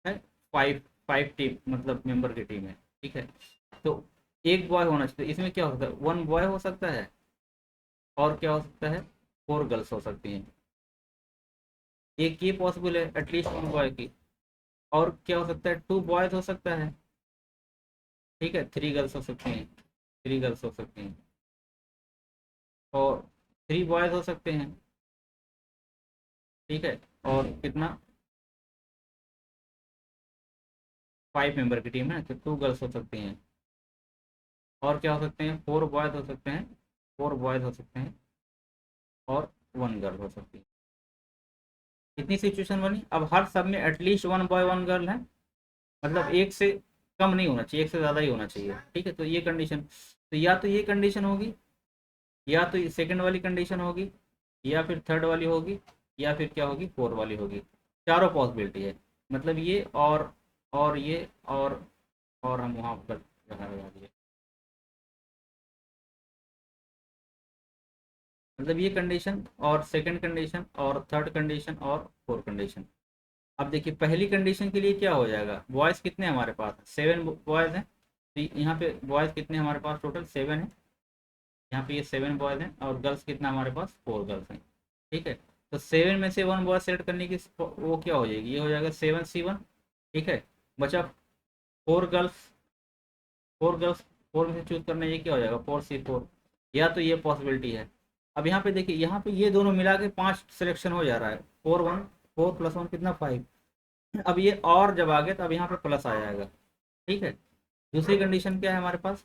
[SPEAKER 1] है, 5, 5 टीम मतलब मेंबर की टीम है। ठीक है, तो एक बॉय होना चाहिए, इसमें क्या हो सकता है, 1 बॉय हो सकता है, और क्या हो सकता है, 4 गर्ल्स हो सकती हैं। एक ये पॉसिबल है एटलीस्ट 1 बॉय की। और क्या हो सकता है, 2 बॉयज हो सकता है। ठीक है, 3 गर्ल्स हो सकती हैं, 3 गर्ल्स हो सकती हैं, और 3 बॉयज हो सकते हैं। ठीक है, और कितना, 5 मेंबर की टीम है तो 2 गर्ल्स हो सकती हैं। और क्या हो सकते हैं, 4 बॉयज हो सकते हैं, 4 बॉयज हो सकते हैं, और 1 गर्ल हो सकती है। इतनी सिचुएशन बनी। अब हर सब में एटलीस्ट 1 बॉय 1 गर्ल है, मतलब एक से कम नहीं होना चाहिए, एक से ज़्यादा ही होना चाहिए। ठीक है, तो ये कंडीशन, तो या तो ये कंडीशन होगी, या तो सेकंड वाली कंडीशन होगी, या फिर थर्ड वाली होगी, या फिर क्या होगी, फोर वाली होगी। चारों पॉसिबिलिटी है, मतलब ये और ये और हम वहाँ पर लगा दिए। मतलब ये कंडीशन और सेकंड कंडीशन और थर्ड कंडीशन और फोर्थ कंडीशन। अब देखिए पहली कंडीशन के लिए क्या हो जाएगा, बॉयज़ कितने हमारे पास, 7 बॉयज़ हैं। तो यहाँ पे बॉयज़ कितने हमारे पास, टोटल 7 है। यहाँ पे ये 7 बॉयज़ हैं, और गर्ल्स कितना हमारे पास, 4 गर्ल्स हैं। ठीक है, तो 7 में से 1 बॉय सेलेक्ट करने की वो क्या हो जाएगी, ये हो जाएगा 7C1। ठीक है, बचा 4 गर्ल्स, 4 गर्ल्स, 4 में से चूज करना, ये क्या हो जाएगा, 4C4। या तो ये पॉसिबिलिटी है। अब यहाँ पे देखिए, यहाँ पे ये दोनों मिला के 5 सिलेक्शन हो जा रहा है, 4 1, 4 + 1 कितना, 5। अब ये और जब आ गया तो अब यहाँ पे प्लस आ जाएगा। ठीक है, दूसरी कंडीशन क्या है हमारे पास,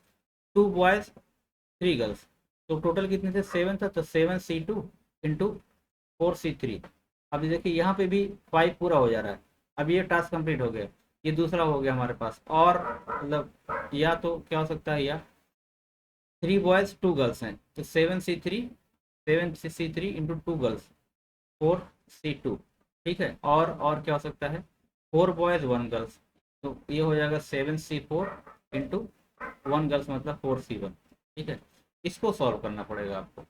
[SPEAKER 1] 2 बॉयज 3 गर्ल्स। तो टोटल कितने थे, 7 था, तो 7C2 इंटू 4C3। अब देखिए यहाँ पे भी 5 पूरा हो जा रहा है। अब ये टास्क कंप्लीट हो गया, ये दूसरा हो गया हमारे पास। और मतलब या तो क्या हो सकता है, या 3 बॉयज 2 गर्ल्स हैं, तो 7C3 इंटू 2 गर्ल्स, 4C2। ठीक है, और क्या हो सकता है, 4 बॉयज 1 गर्ल्स, तो ये हो जाएगा 7C4 इंटू 1 गर्ल्स, मतलब 4C1। ठीक है, इसको सॉल्व करना पड़ेगा आपको।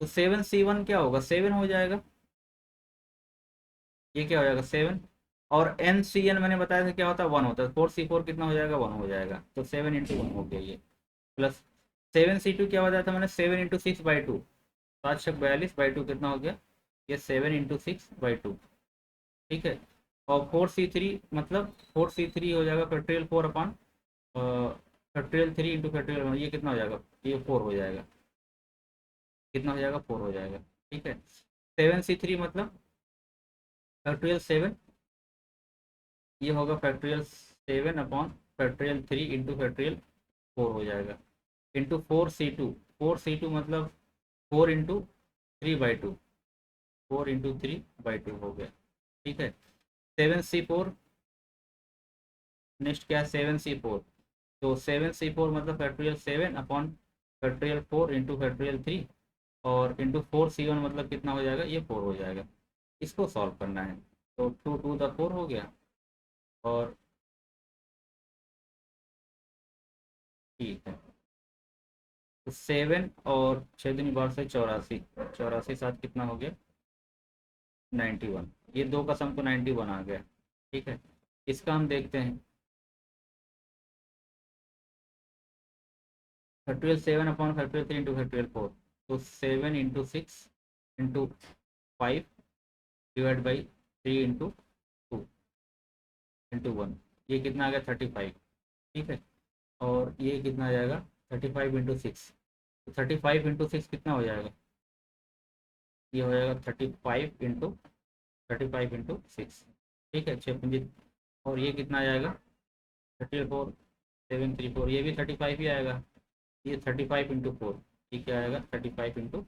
[SPEAKER 1] तो 7C1 क्या होगा, 7 हो जाएगा, ये क्या हो जाएगा, 7। और NCN मैंने बताया था क्या होता है, 1 होता है, 4C4 कितना हो जाएगा, 1 हो जाएगा, तो 7 × 1 हो गया ये। प्लस 7C2 क्या बताया था मैंने, 7 × 6/2, 7×6 = 42/2 कितना हो गया, ये 7 × 6/2। ठीक है, और 4C3 मतलब 4C3 हो जाएगा factorial 4 upon factorial 3 into factorial, ये कितना हो जाएगा, ये 4 हो जाएगा, कितना हो जाएगा, 4 हो जाएगा। ठीक है, 7C3 मतलब फैक्टोरियल 7, ये होगा factorial 7 upon factorial 3 into factorial 4 हो जाएगा, इंटू 4C2, 4C2 मतलब 4 × 3/2, 4 × 3/2 हो गया। ठीक है, 7C4, नेक्स्ट क्या है, 7C4, तो 7C4 मतलब factorial 7 upon factorial 4 into factorial 3, और इंटू 4C1 मतलब कितना हो जाएगा, ये 4 हो जाएगा। इसको सॉल्व करना है, तो 2 × 2 = 4 हो गया। और ठीक है, तो 7 और 6 × 2 = 84, 84 × 7 कितना हो गया, 91। ये दो का सम तो 91 आ गया। ठीक है, इसका हम देखते हैं, factorial 7 upon factorial 3 into factorial 4, तो 7 × 6 into 5 divide by 3 into 2 into 1, ये कितना आ गया, 35। ठीक है, और ये कितना आ जाएगा, 35 × 6, तो 35 × 6 कितना हो जाएगा, ये हो जाएगा 35 × 6। ठीक है, 6×5। और ये कितना आ जाएगा, 34 7 3 4, ये भी 35 ही आएगा। ये 35 × 4, ये क्या आएगा, 35 ×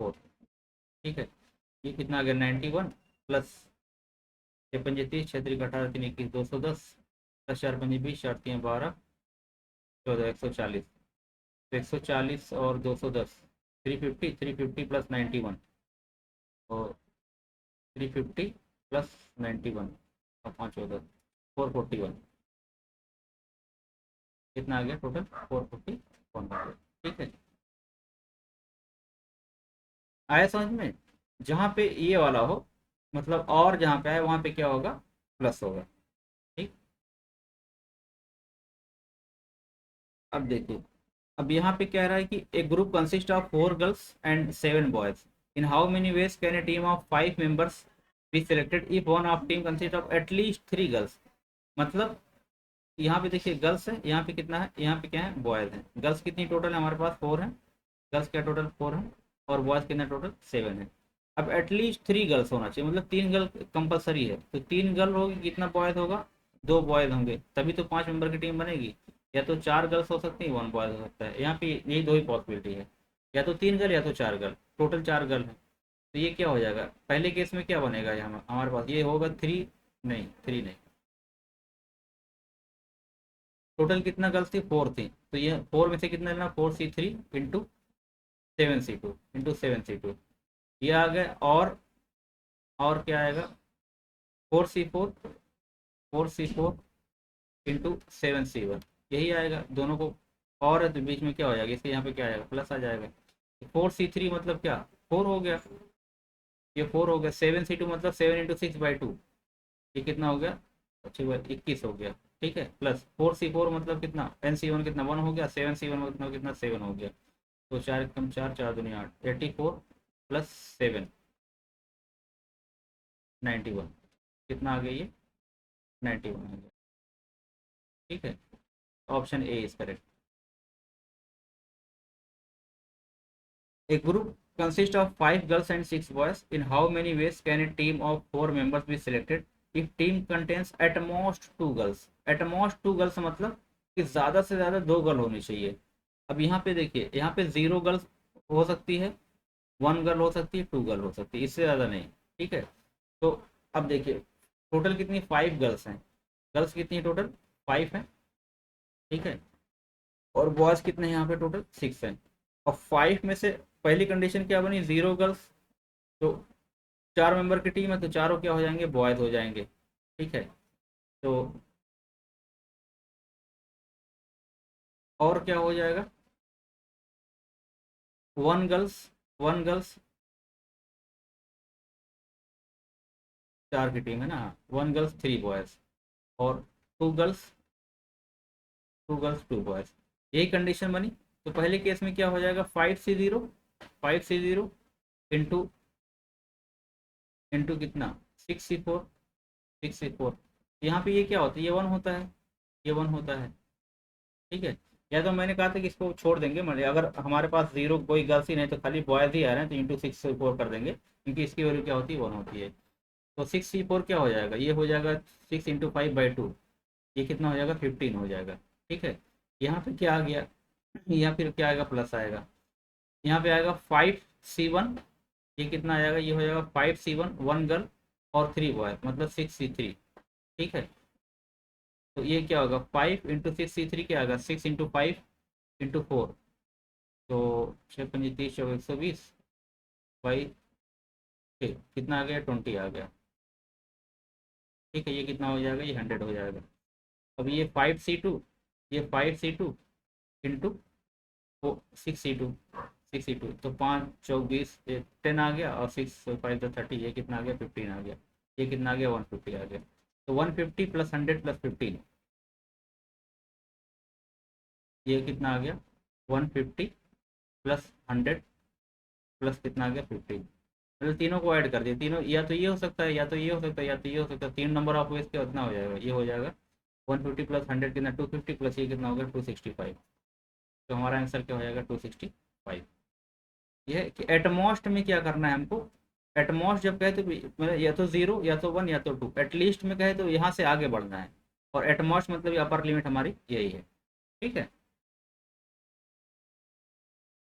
[SPEAKER 1] 4। ठीक है, ये कितना आ गया, 91, प्लस 6×5 = 30, 6×3 = 18, 3 × 21 210, 10 × 4 = 20, 4×3 = 12, 14 140, तो 140 और 210, 350, 350 + 91, और 350 प्लस 91 और 5 441, कितना आ गया टोटल? 441 आ गया। ठीक है, आया समझ में? जहाँ पे ये वाला हो, मतलब और जहाँ पे आए वहाँ पे क्या होगा? प्लस होगा। ठीक। अब देखिए, अब यहाँ पे कह रहा है कि a group consist of 4 girls and 7 boys, in how many ways can a team of 5 members be selected if one of team consist of at least 3 girls. मतलब यहाँ पे देखिए गर्ल्स है, यहाँ पे कितना है, यहाँ पे क्या है, बॉयज है। गर्ल्स कितनी टोटल है हमारे पास? 4 है। गर्ल्स क्या टोटल? 4 है। और बॉयज कितना टोटल? 7 है। अब एटलीस्ट 3 गर्ल्स होना चाहिए, मतलब 3 गर्ल कंपलसरी है। तो 3 गर्ल होगी, कितना बॉयज होगा? 2 बॉयज होंगे, तभी तो 5 मेंबर की टीम बनेगी। या तो 4 गर्ल्स हो सकती है, 1 बॉयज हो सकता है। यहाँ पे यही दो ही पॉसिबिलिटी है, या तो 3 गर्ल या तो 4 गर्ल। टोटल 4 गर्ल है। तो ये क्या हो जाएगा? पहले केस में क्या बनेगा? यहाँ हमारे पास ये होगा 3, नहीं 3 नहीं, टोटल कितना गर्ल्स थी? 4 थी। तो ये 4 में से कितना लेना? 4C3 into 7C2 into 7C2, ये आ गया। और क्या आएगा? 4C4 इंटू 7C1, यही आएगा दोनों को। और है तो बीच में क्या हो जाएगा? इसके यहाँ पे क्या आएगा? प्लस आ जाएगा। 4C3 मतलब क्या? 4 हो गया, ये 4 हो गया। 7C2 मतलब 7 इंटू 6/2, ये कितना हो गया? अच्छी बात, 21 हो गया। ठीक है, प्लस 4C4 मतलब कितना? NC1 कितना? 1 हो गया। 7C1 मतलब कितना? 7 हो गया। तो 4 कम 4, 4 दूनी 8, 84 प्लस 7, 91, कितना आ गया ये? 91 आ गया। ठीक है, option A is correct. A group consists of 5 girls and 6 boys. In how many ways can a team of 4 members be selected if team contains at most 2 girls? At most 2 girls मतलब कि ज़्यादा से ज़्यादा 2 girl होनी चाहिए। अब यहाँ पे देखिए, यहाँ पे 0 गर्ल्स हो सकती है, 1 गर्ल हो सकती है, 2 गर्ल हो सकती है, इससे ज़्यादा नहीं। ठीक है, तो अब देखिए टोटल कितनी? 5 गर्ल्स हैं। गर्ल्स कितनी टोटल? 5 है। ठीक है, और बॉयज कितने हैं यहाँ पे? टोटल 6 हैं। और 5 में से पहली कंडीशन क्या बनी? 0 गर्ल्स। तो 4 मेंबर की टीम है, तो चारों क्या हो जाएंगे? बॉयज हो जाएंगे। ठीक है, तो और क्या हो जाएगा? 1 गर्ल्स, 1 गर्ल्स, 4 की टीम है ना, 1 गर्ल्स 3 बॉयज, और 2 गर्ल्स, 2 बॉयज, यही कंडीशन बनी। तो पहले केस में क्या हो जाएगा? 5C0, 5C0 इंटू इंटू कितना? 6C4, 6C4। यहाँ पे ये क्या होता है? ये 1 होता है, ये 1 होता है। ठीक है, या तो मैंने कहा था कि इसको छोड़ देंगे, मतलब अगर हमारे पास 0 कोई गर्ल्स ही नहीं, तो खाली बॉयज ही आ रहे हैं, तो इंटू 6 4 कर देंगे, क्योंकि इसकी वैल्यू क्या होती है? 1 होती है। तो 6C4 क्या हो जाएगा? ये हो जाएगा 6 इंटू 5/2, ये कितना हो जाएगा? 15 हो जाएगा। ठीक है, यहाँ पे क्या आ गया? यहाँ फिर क्या आएगा? प्लस आएगा। यहाँ पे आएगा 5C1, ये कितना आ जाएगा? ये हो जाएगा 5C1, 1 गर्ल और 3 बॉय, मतलब 6C3। ठीक है, तो ये क्या होगा? 5 इंटू 6C3 क्या आएगा? 6 इंटू 5 इंटू 4, तो 6 5 30 120 बाई 6, कितना आ गया? 20 आ गया। ठीक है, ये कितना हो जाएगा? ये 100 हो जाएगा। अब ये 5C2, ये 5C2 इंटू 6C2, 6C2, तो 5 24 10 आ गया, और 6 5 30, ये कितना आ गया? 15 आ गया। ये कितना आ गया? 150 आ गया। तो 150 प्लस 100 प्लस 15, ये कितना आ गया? 150 प्लस 100 प्लस कितना आ गया? 15। मतलब तीनों को ऐड कर दिया, तीनों, या तो ये हो सकता है, या तो ये हो सकता है, या तो ये हो सकता है। 3 नंबर ऑफ वेज के उतना हो जाएगा, ये हो जाएगा 150 प्लस 100 कितना? 250 प्लस ये कितना होगा? 265। तो हमारा आंसर क्या हो जाएगा? 265। ये है कि एटमोस्ट में क्या करना है हमको? एटमोस्ट जब कहे तो मतलब या तो 0 या तो 1 या तो 2, एटलीस्ट में कहे तो यहाँ से आगे बढ़ना है। और एटमोस्ट मतलब अपर लिमिट हमारी यही है। ठीक है,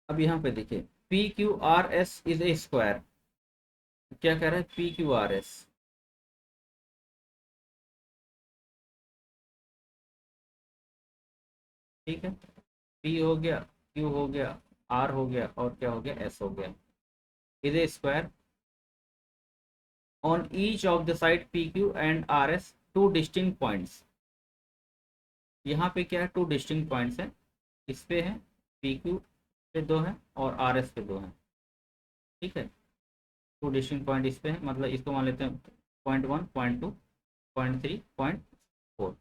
[SPEAKER 1] अब यहाँ पे देखिए, PQRS इज ए स्क्वायर। क्या कह रहा है? PQRS, ठीक है, P हो गया, Q हो गया, R हो गया, और क्या हो गया? S हो गया। Is a square on each of the side P Q and R S two distinct points. यहाँ पे क्या है, टू डिस्टिंक्ट पॉइंट्स है, इस पे है पी क्यू पे दो है और आर एस पे दो है, ठीक है। टू डिस्टिंक्ट पॉइंट इस पे है, मतलब इसको मान लेते हैं point one, point two, point three, point four.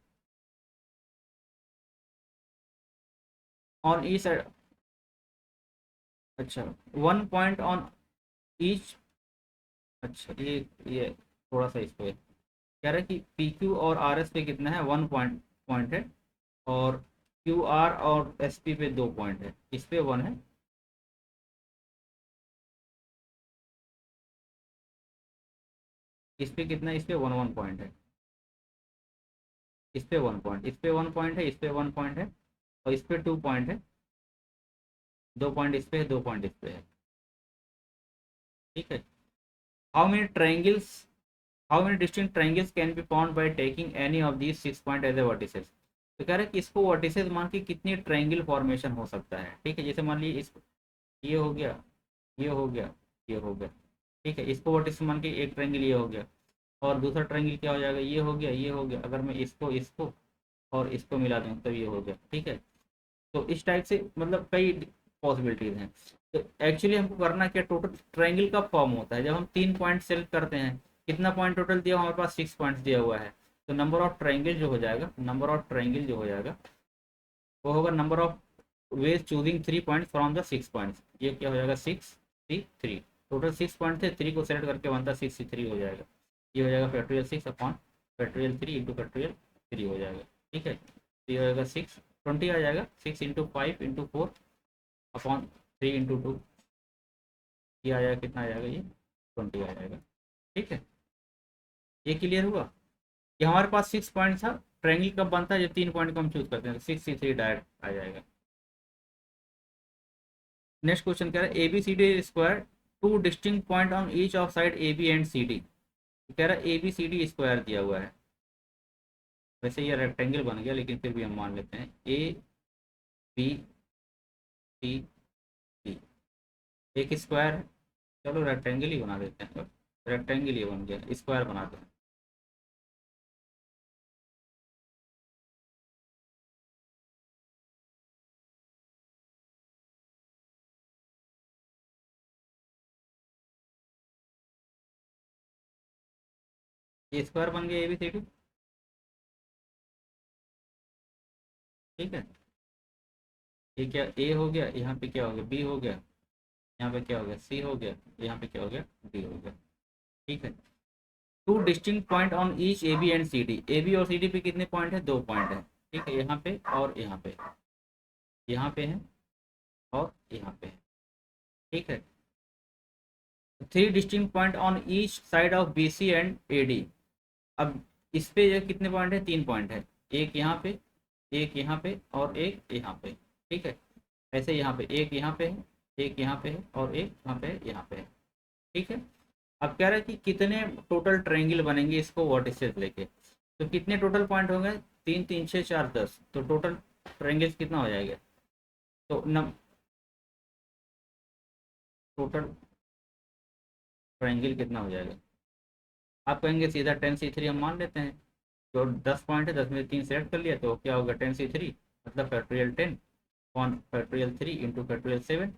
[SPEAKER 1] On each, अच्छा, वन पॉइंट ऑन ईच, अच्छा ये थोड़ा सा इस पे कह रहा है कि पी क्यू और आर एस पे कितना है, वन पॉइंट पॉइंट है, और क्यू आर और एस पी पे दो पॉइंट है, इस पे वन है। इस पे कितना है, इस पे वन वन पॉइंट है, इस पे वन पॉइंट, इस पे वन पॉइंट है, इस पे वन पॉइंट है, और इस पे टू पॉइंट है, दो पॉइंट इस पे है, दो पॉइंट इस पे है, ठीक है। How many triangles, how many distinct triangles can be found by taking any of these six point as a vertices. तो कह रहा है कि इसको वर्टिसेस मान के कितनी ट्रायंगल फॉर्मेशन हो सकता है, ठीक है। जैसे मान लीजिए इस, ये हो गया, ये हो गया, ये हो गया, ठीक है। इसको वर्टिसेस मान के एक ट्रायंगल ये हो गया, और दूसरा ट्रायंगल क्या हो जाएगा, ये हो गया, ये हो गया। अगर मैं इसको इसको और इसको मिला दूँ तब ये हो गया, ठीक है। तो इस टाइप से मतलब कई पॉसिबिलिटीज हैं। तो एक्चुअली हमको करना क्या, टोटल ट्रायंगल का फॉर्म होता है जब हम तीन पॉइंट सेलेक्ट करते हैं। कितना पॉइंट टोटल दिया, हमारे पास सिक्स पॉइंट्स दिया हुआ है। तो नंबर ऑफ ट्रायंगल जो हो जाएगा, नंबर ऑफ ट्रायंगल जो हो जाएगा वो होगा number of veg choosing three point from the six points. ये क्या हो जाएगा, six three three. Total six point थे, थ्री को सेलेक्ट करके बनता सिक्स थ्री हो जाएगा। ये हो जाएगा factorial six upon factorial three into factorial three हो जाएगा, ठीक है। तो ये हो जाएगा सिक्स, ट्वेंटी आ जाएगा, six into five into four upon three into to, ये आ जाएगा, कितना आ जाएगा, ये ट्वेंटी आ जाएगा, ठीक है। ये क्लियर हुआ कि हमारे पास सिक्स पॉइंट था, ट्रायंगल कब बनता है जब तीन पॉइंट को हम चूज करते हैं, तो सिक्स सी थ्री डायरेक्ट आ जाएगा। नेक्स्ट क्वेश्चन कह रहा है A B C D square two distinct point on each of side A B and C D. कह रहा है A B C D square दिया हुआ है, वैसे ये रेक्टेंगल बन गया लेकिन फिर भी हम मान लेते हैं ए बी सी डी एक स्क्वायर है। चलो रेक्टेंगल ही बना देते हैं, रेक्टेंगल ही बन गया, स्क्वायर बनाते हैं। ये स्क्वायर बन गया ए बी सी डी, ठीक है। ये क्या ए हो गया, यहाँ पे क्या हो गया, बी हो गया, यहाँ पे क्या हो गया, सी हो गया, यहाँ पे क्या हो गया, डी हो गया, ठीक है। Two distinct point on each A B and C D. A B और सी डी पे कितने पॉइंट है, दो पॉइंट है, ठीक है। यहाँ पे और यहाँ पे, यहाँ पे है और यहाँ पे है, ठीक है। Three distinct point on each side of B C and A D. अब इस पे ये कितने पॉइंट है, तीन पॉइंट है, एक यहाँ पे, एक यहाँ पे और एक यहाँ पे, ठीक है। ऐसे यहाँ पे एक यहाँ पे है, एक यहाँ पे है और एक यहाँ पे यहाँ पे है, ठीक है। अब कह रहा है कि कितने टोटल ट्रायंगल बनेंगे इसको वर्टिसेस लेके। तो कितने टोटल पॉइंट होंगे, तीन तीन छः चार दस, तो टोटल ट्रायंगल्स कितना हो जाएगा, तो नम टोटल ट्रायंगल कितना हो जाएगा। आप कहेंगे सीधा टेन सी थ्री हम मान लेते हैं, तो दस पॉइंट है, दस में तीन सेलेक्ट कर लिया तो क्या होगा, टेन सी थ्री मतलब factorial ten upon factorial three into factorial seven,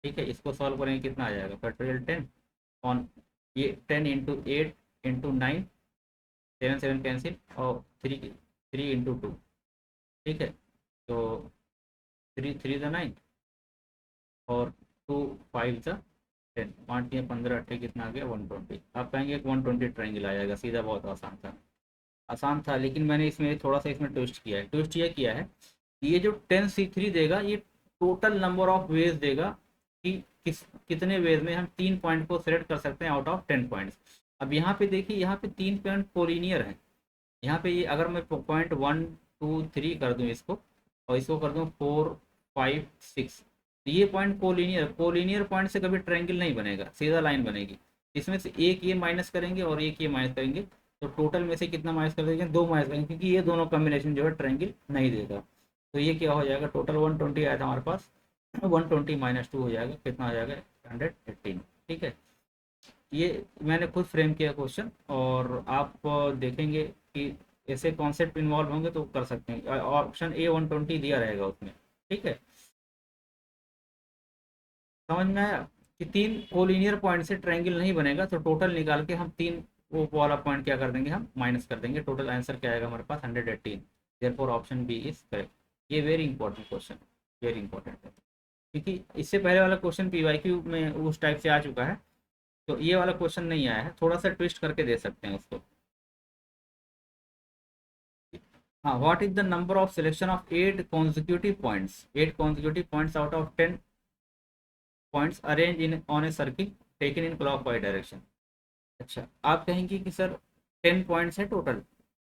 [SPEAKER 1] ठीक है। इसको सॉल्व करेंगे कितना आ जाएगा, फैक्टोरियल टेन ऑन ये ten into eight into nine, seven seven cancel और थ्री थ्री इंटू टू, ठीक है। तो थ्री थ्री ज़ा नाइन और टू फाइव ज़ा टेन, पाँच या पंद्रह अट्ठे कितना आ गया, वन ट्वेंटी। आप कहेंगे वन ट्वेंटी ट्रायंगल आ जाएगा, सीधा, बहुत आसान था, आसान था। लेकिन मैंने इसमें थोड़ा सा इसमें ट्विस्ट किया है, ट्विस्ट ये किया है, ये जो टेन सी थ्री देगा ये टोटल नंबर ऑफ वेज देगा कि कितने वेज में हम तीन पॉइंट को सिलेक्ट कर सकते हैं आउट ऑफ टेन पॉइंट्स। अब यहाँ पे देखिए, यहाँ पे तीन पॉइंट कोलिनियर है, यहाँ पे ये अगर मैं पॉइंट वन टू थ्री कर दूँ इसको और इसको कर दूँ फोर फाइव सिक्स, तो ये पॉइंट कोलिनियर, कोलिनियर पॉइंट से कभी ट्रायंगल नहीं बनेगा, सीधा लाइन बनेगी। इसमें से एक ये माइनस करेंगे और एक ये माइनस करेंगे, तो टोटल में से कितना माइनस कर देंगे, दो माइनस करेंगे, क्योंकि ये दोनों कॉम्बिनेशन जो है ट्रायंगल नहीं देगा। तो ये क्या हो जाएगा, टोटल वन ट्वेंटी आया था हमारे पास, वन ट्वेंटी माइनस टू हो जाएगा, कितना हो जाएगा, हंड्रेड एट्टीन, ठीक है। ये मैंने खुद फ्रेम किया क्वेश्चन, और आप देखेंगे कि ऐसे कॉन्सेप्ट इन्वॉल्व होंगे तो कर सकते हैं। ऑप्शन ए 120 दिया रहेगा उसमें। ठीक है, समझ में आया कि तीन कोलिनियर पॉइंट से ट्रायंगल नहीं बनेगा, तो टोटल निकाल के हम तीन वो वाला पॉइंट क्या कर देंगे, हम माइनस कर देंगे। टोटल आंसर क्या आएगा हमारे पास 118। Therefore option B is correct. ये very important question, very important है, क्योंकि इससे पहले वाला क्वेश्चन पीवाईक्यू में उस टाइप से आ चुका है, तो ये वाला क्वेश्चन नहीं आया है, थोड़ा सा ट्विस्ट करके दे सकते हैं उसको। हाँ, what is the number of selection of 8 consecutive points, 8 consecutive points out of 10 points arrange in on a circle taken in clockwise direction. अच्छा, आप कहेंगे कि सर 10 पॉइंट्स है टोटल,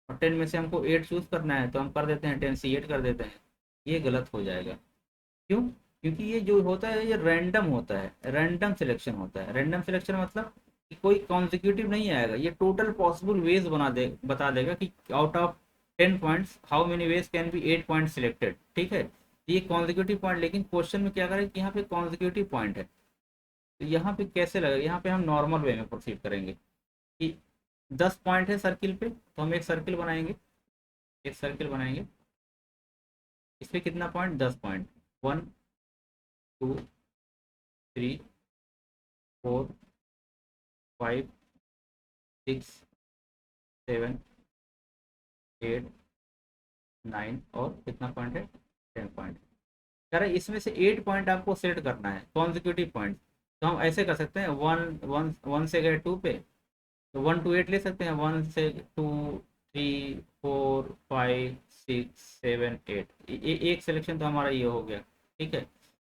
[SPEAKER 1] और 10 में से हमको 8 चूज करना है, तो हम कर देते हैं 10 से 8 कर देते हैं। ये गलत हो जाएगा। क्यों? क्योंकि ये जो होता है ये रैंडम होता है, रैंडम सिलेक्शन होता है। रैंडम सिलेक्शन मतलब कि कोई कॉन्जिक्यूटिव नहीं आएगा, ये टोटल पॉसिबल वेज बता देगा कि out of 10 points how many ways can be 8 point selected. ठीक है, ये कॉन्जिक्यूटिव पॉइंट, लेकिन क्वेश्चन में क्या करें कि यहाँ पे कॉन्जिक्यूटिव पॉइंट है, तो यहाँ पे कैसे लगेगा, यहाँ पे हम नॉर्मल वे में प्रोसीड करेंगे कि 10 पॉइंट है सर्किल पे, तो हम एक सर्किल बनाएंगे, एक सर्किल बनाएंगे। इसमें कितना पॉइंट, 10 पॉइंट, 1 2 3 4 5 6 7 8 9, और कितना पॉइंट है, 10 पॉइंट। कह रहा है इसमें से 8 पॉइंट आपको सेलेक्ट करना है कॉन्जिक्यूटिव पॉइंट। तो हम ऐसे कर सकते हैं, वन वन वन से गए 2 पे, तो 1 to 8 ले सकते हैं, 1 से 2 3 4 5 6 7 8, एक सिलेक्शन तो हमारा ये हो गया। ठीक है,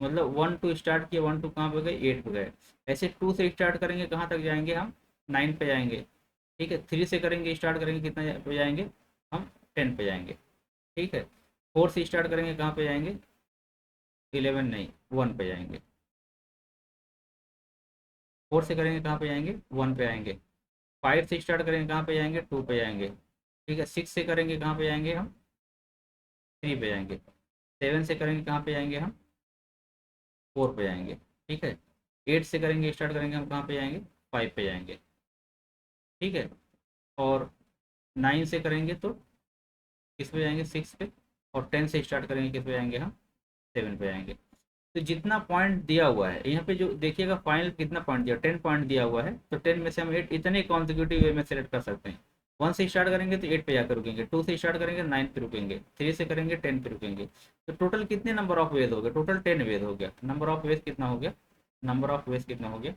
[SPEAKER 1] मतलब 1 2 स्टार्ट किए, 1 2 कहाँ पे गए, 8 पे गए। ऐसे 2 से स्टार्ट करेंगे, कहाँ तक जाएंगे हम, 9 पे जाएंगे। ठीक है, 3 से करेंगे स्टार्ट करेंगे, कितना पे जाएंगे हम, 10 पे जाएंगे। ठीक है, 4 से स्टार्ट करेंगे, कहाँ पे जाएंगे, 11 नहीं, 1 पे जाएंगे। 4 से करेंगे, कहाँ पे जाएंगे, 1 पे आएंगे। 5 से स्टार्ट करेंगे, कहाँ पे जाएंगे, 2 पे जाएंगे। ठीक है, 6 से करेंगे, कहाँ पे जाएंगे हम, 3 पे जाएंगे। 7 से करेंगे, कहाँ पे जाएंगे हम, 4 पे जाएंगे। ठीक है, 8 से करेंगे स्टार्ट करेंगे, हम कहाँ पे जाएंगे, 5 पे जाएंगे। ठीक है, और 9 से करेंगे तो किस पे जाएंगे, 6 पे। और 10 से स्टार्ट करेंगे, किस पे जाएंगे हम, 7 पे जाएंगे। तो जितना पॉइंट दिया हुआ है यहाँ पे, जो देखिएगा फाइनल कितना पॉइंट दिया, 10 पॉइंट दिया हुआ है, तो 10 में से हम 8 इतने कॉन्जिक्यूटिव वे में सेलेक्ट कर सकते हैं। 1 से स्टार्ट करेंगे तो 8 पे जाकर रुकेंगे, 2 से स्टार्ट करेंगे 9 पे रुकेंगे, 3 से करेंगे 10 पे रुकेंगे। तो टोटल कितने नंबर ऑफ वेज हो गए, टोटल 10 वेज हो गया। नंबर ऑफ वेज कितना हो गया, नंबर ऑफ वेज कितना हो गया,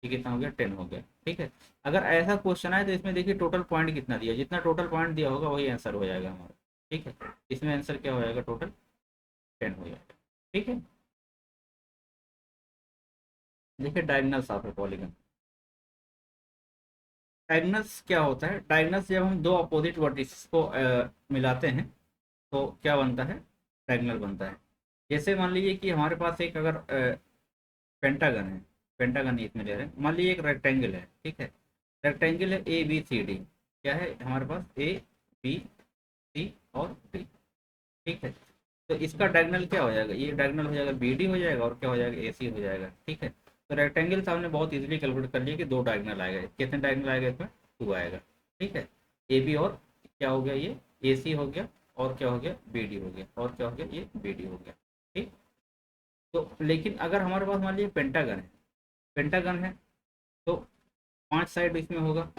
[SPEAKER 1] ये कितना हो गया, 10 हो गया। ठीक है, अगर ऐसा क्वेश्चन आए तो इसमें देखिए टोटल पॉइंट कितना दिया, जितना टोटल पॉइंट दिया होगा वही आंसर हो जाएगा हमारा। ठीक है, इसमें आंसर क्या हो जाएगा, टोटल 10 हो जाएगा। ठीक है, देखिए diagonals of A polygon. Diagonals क्या होता है, डायगनल्स जब हम दो अपोजिट वर्टिसेस को मिलाते हैं तो क्या बनता है, डायगनल बनता है। जैसे मान लीजिए कि हमारे पास एक अगर पेंटागन है, पेंटागन इसमें ले रहे हैं, मान लीजिए एक रेक्टेंगल है। ठीक है, रेक्टेंगल है ए बी सी डी, क्या है हमारे पास, ए बी सी और डी। ठीक है, तो इसका डायगोनल क्या हो जाएगा, ये डायगोनल हो जाएगा बी डी हो जाएगा, और क्या हो जाएगा, ए सी हो जाएगा। ठीक है, तो रेक्टेंगल से हमने बहुत इजीली कैलकुलेट कर लिया कि दो डायगोनल आएगा, कितने डायगोनल आएगा इसमें, 2 आएगा। ठीक है, ए बी और क्या हो गया, ये ए सी हो गया, और क्या हो गया, बी डी हो गया, और क्या हो गया, ये बी डी हो गया। ठीक, तो लेकिन अगर हमारे पास मान लीजिए पेंटागन है, पेंटागन है तो 5 साइड इसमें होगा।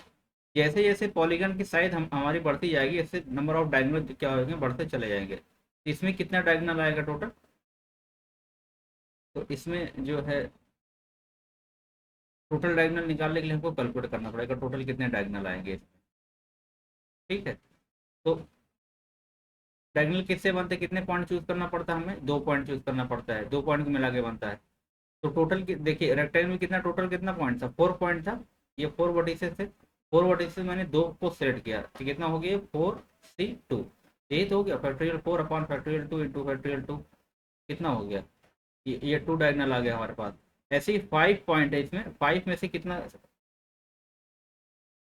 [SPEAKER 1] जैसे जैसे पॉलीगन की साइज हमारी बढ़ती जाएगी, इससे नंबर ऑफ डायगोनल क्या होंगे, बढ़ते चले जाएंगे। इसमें कितना डायगोनल आएगा टोटल, तो इसमें जो है टोटल डायगोनल निकालने के लिए हमको कैलकुलेट करना पड़ेगा, टोटल कितने डायगोनल आएंगे इसमें। ठीक है, तो डायगोनल किससे बनते हैं, कितने पॉइंट चूज करना पड़ता है हमें, 2 पॉइंट चूज करना पड़ता है, 2 पॉइंट को मिला के बनता है। तो टोटल देखिए रेक्टेंगल में कितना टोटल कितना पॉइंट था, 4 पॉइंट था। ये 4 वर्टिसेस थे, 4 वर्टिसेस मैंने 2 को सेलेक्ट किया, तो कितना हो गया, 4 C 2, यही तो हो गया, फैक्टोरियल 4/(2) कितना हो गया, ये 2 डायगोनल आ गया हमारे पास। ऐसे ही 5 पॉइंट है इसमें, 5 में से कितना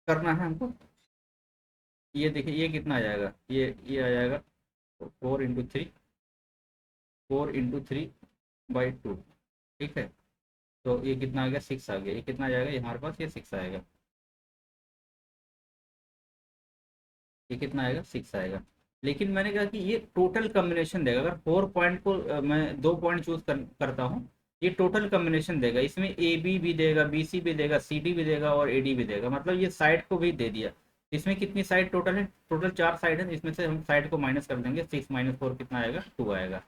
[SPEAKER 1] करना है हमको, ये देखिए ये कितना आ जाएगा, ये आ जाएगा 4 × 3, 4 × 3/2। ठीक है, तो ये कितना आ गया, 6 आ गया। ये कितना आ जाएगा, ये हमारे पास ये 6 आएगा। ये कितना आएगा, 6 आएगा। लेकिन मैंने कहा कि ये टोटल कम्बिनेशन देगा। अगर 4 पॉइंट को मैं 2 पॉइंट चूज करता हूँ, ये टोटल कम्बिनेशन देगा। इसमें ए बी भी देगा, बी सी भी देगा, सी डी भी देगा और ए डी भी देगा। मतलब ये साइड को भी दे दिया। इसमें कितनी साइड टोटल है, टोटल 4 साइड है। इसमें से हम साइड को माइनस कर देंगे, 6 - 4 कितना आएगा, 2 आएगा।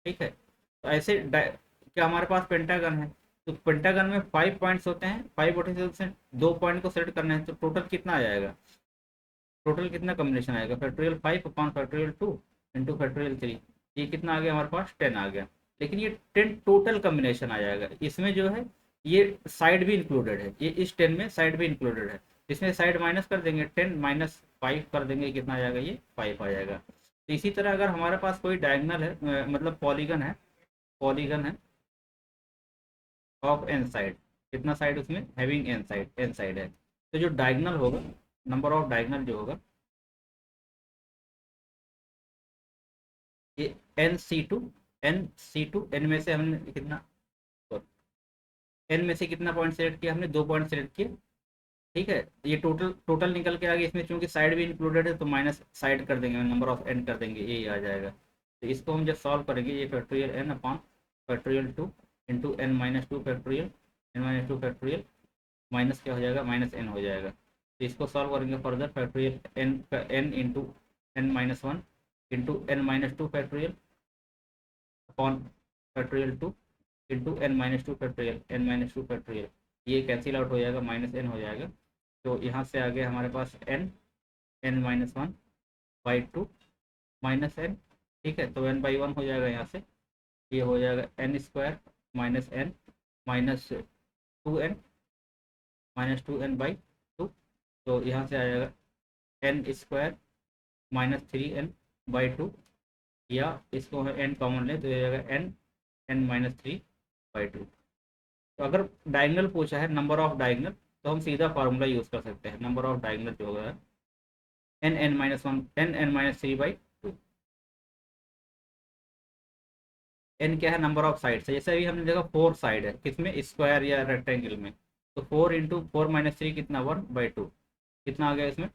[SPEAKER 1] ठीक है। तो ऐसे क्या हमारे पास पेंटागन है, तो पेंटागन में 5 पॉइंट्स होते हैं। 5 पोटेंशियल से 2 पॉइंट को सेलेक्ट करना है, तो टोटल कितना आ जाएगा, टोटल कितना कॉम्बिनेशन आएगा, factorial 5 upon factorial 2 into factorial 3। ये कितना आ गया हमारे पास, 10 आ गया। लेकिन ये 10 टोटल कॉम्बिनेशन आ जाएगा। इसमें जो है ये साइड भी इंक्लूडेड है, ये इस 10 में साइड भी इंक्लूडेड है। इसमें साइड माइनस कर देंगे, 10 - 5 कर देंगे, कितना आ जाएगा, ये 5 आ जाएगा। तो इसी तरह अगर हमारे पास कोई डायगनल है, मतलब पॉलीगन है, पॉलीगन है ऑफ एन साइड, कितना साइड उसमें, having n side, n side है। तो जो डायगनल होगा, नंबर ऑफ डायगनल जो होगा, ये NC2, NC2, एन में से हमने कितना, एन में से कितना पॉइंट सेलेक्ट किया हमने, 2 पॉइंट सेलेक्ट किए। ठीक है। ये टोटल टोटल निकल के आ गया। इसमें चूंकि साइड भी इंक्लूडेड है तो माइनस साइड कर देंगे, नंबर ऑफ एन कर देंगे, यही आ जाएगा। तो इसको हम जब सॉल्व करेंगे, ये factorial n upon factorial 2 into n - 2 factorial, n - 2 factorial, minus क्या हो जाएगा, माइनस एन हो जाएगा। तो इसको सॉल्व करेंगे further, factorial n into n - 1 into n - 2 factorial upon factorial 2 into n - 2 factorial, n - 2 factorial. ये कैंसिल आउट हो जाएगा, माइनस एन हो जाएगा। तो यहाँ से आ गया हमारे पास n - 1/2 माइनस एन। ठीक है। तो n/1 हो जाएगा यहाँ से। ये हो जाएगा n² minus N minus 2n तो यहाँ से आ जाएगा n² -3n/2, या इसको n कॉमन ले तो ये जाएगा n - 3/2। तो अगर डायगनल पूछा है, नंबर ऑफ डायगनल, तो हम सीधा फार्मूला यूज कर सकते हैं। नंबर ऑफ डायगनल जो होगा n - 3/2। एन क्या है, नंबर ऑफ साइड है। जैसे अभी हमने देखा 4 साइड है, किसमें, स्क्वायर या रेक्टेंगल में। तो 4 × 4 - 3 कितना, 1/2, कितना आ गया इसमें,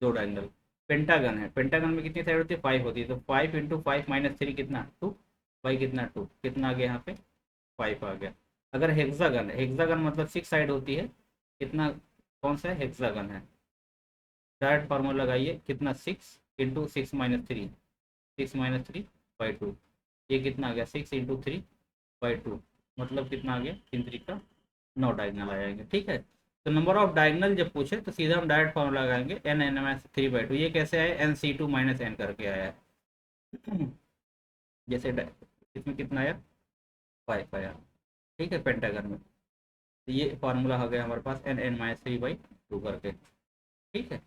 [SPEAKER 1] 2 डायगनल। पेंटागन है, पेंटागन में कितनी साइड होती है, 5 होती है। तो 5 × 5 - 3 कितना, 2 बाई कितना, 2, कितना आ गया यहाँ पे, 5 आ गया। अगर हेक्सागन है, हेक्सागन मतलब 6 साइड होती है, कितना, कौन सा है, हेक्सागन है। डायरेक्ट फार्मूला लगाइए, कितना, 6 × 6 - 3, 6 - 3/2। ये कितना आ गया, 6 × 3/2, मतलब कितना आ गया, 3 का 9 डायगनल आ जाएंगे। ठीक है। तो नंबर ऑफ डायगनल जब पूछे तो सीधा हम डायरेक्ट फॉर्मूला लगाएंगे, n - 3/2। ये कैसे आया, NC2 - n करके आया है। जैसे इसमें कितना आया, 5 आया। ठीक है, पेंटागन में। तो ये फार्मूला आ गया हमारे पास, n - 3/2 करके। ठीक है।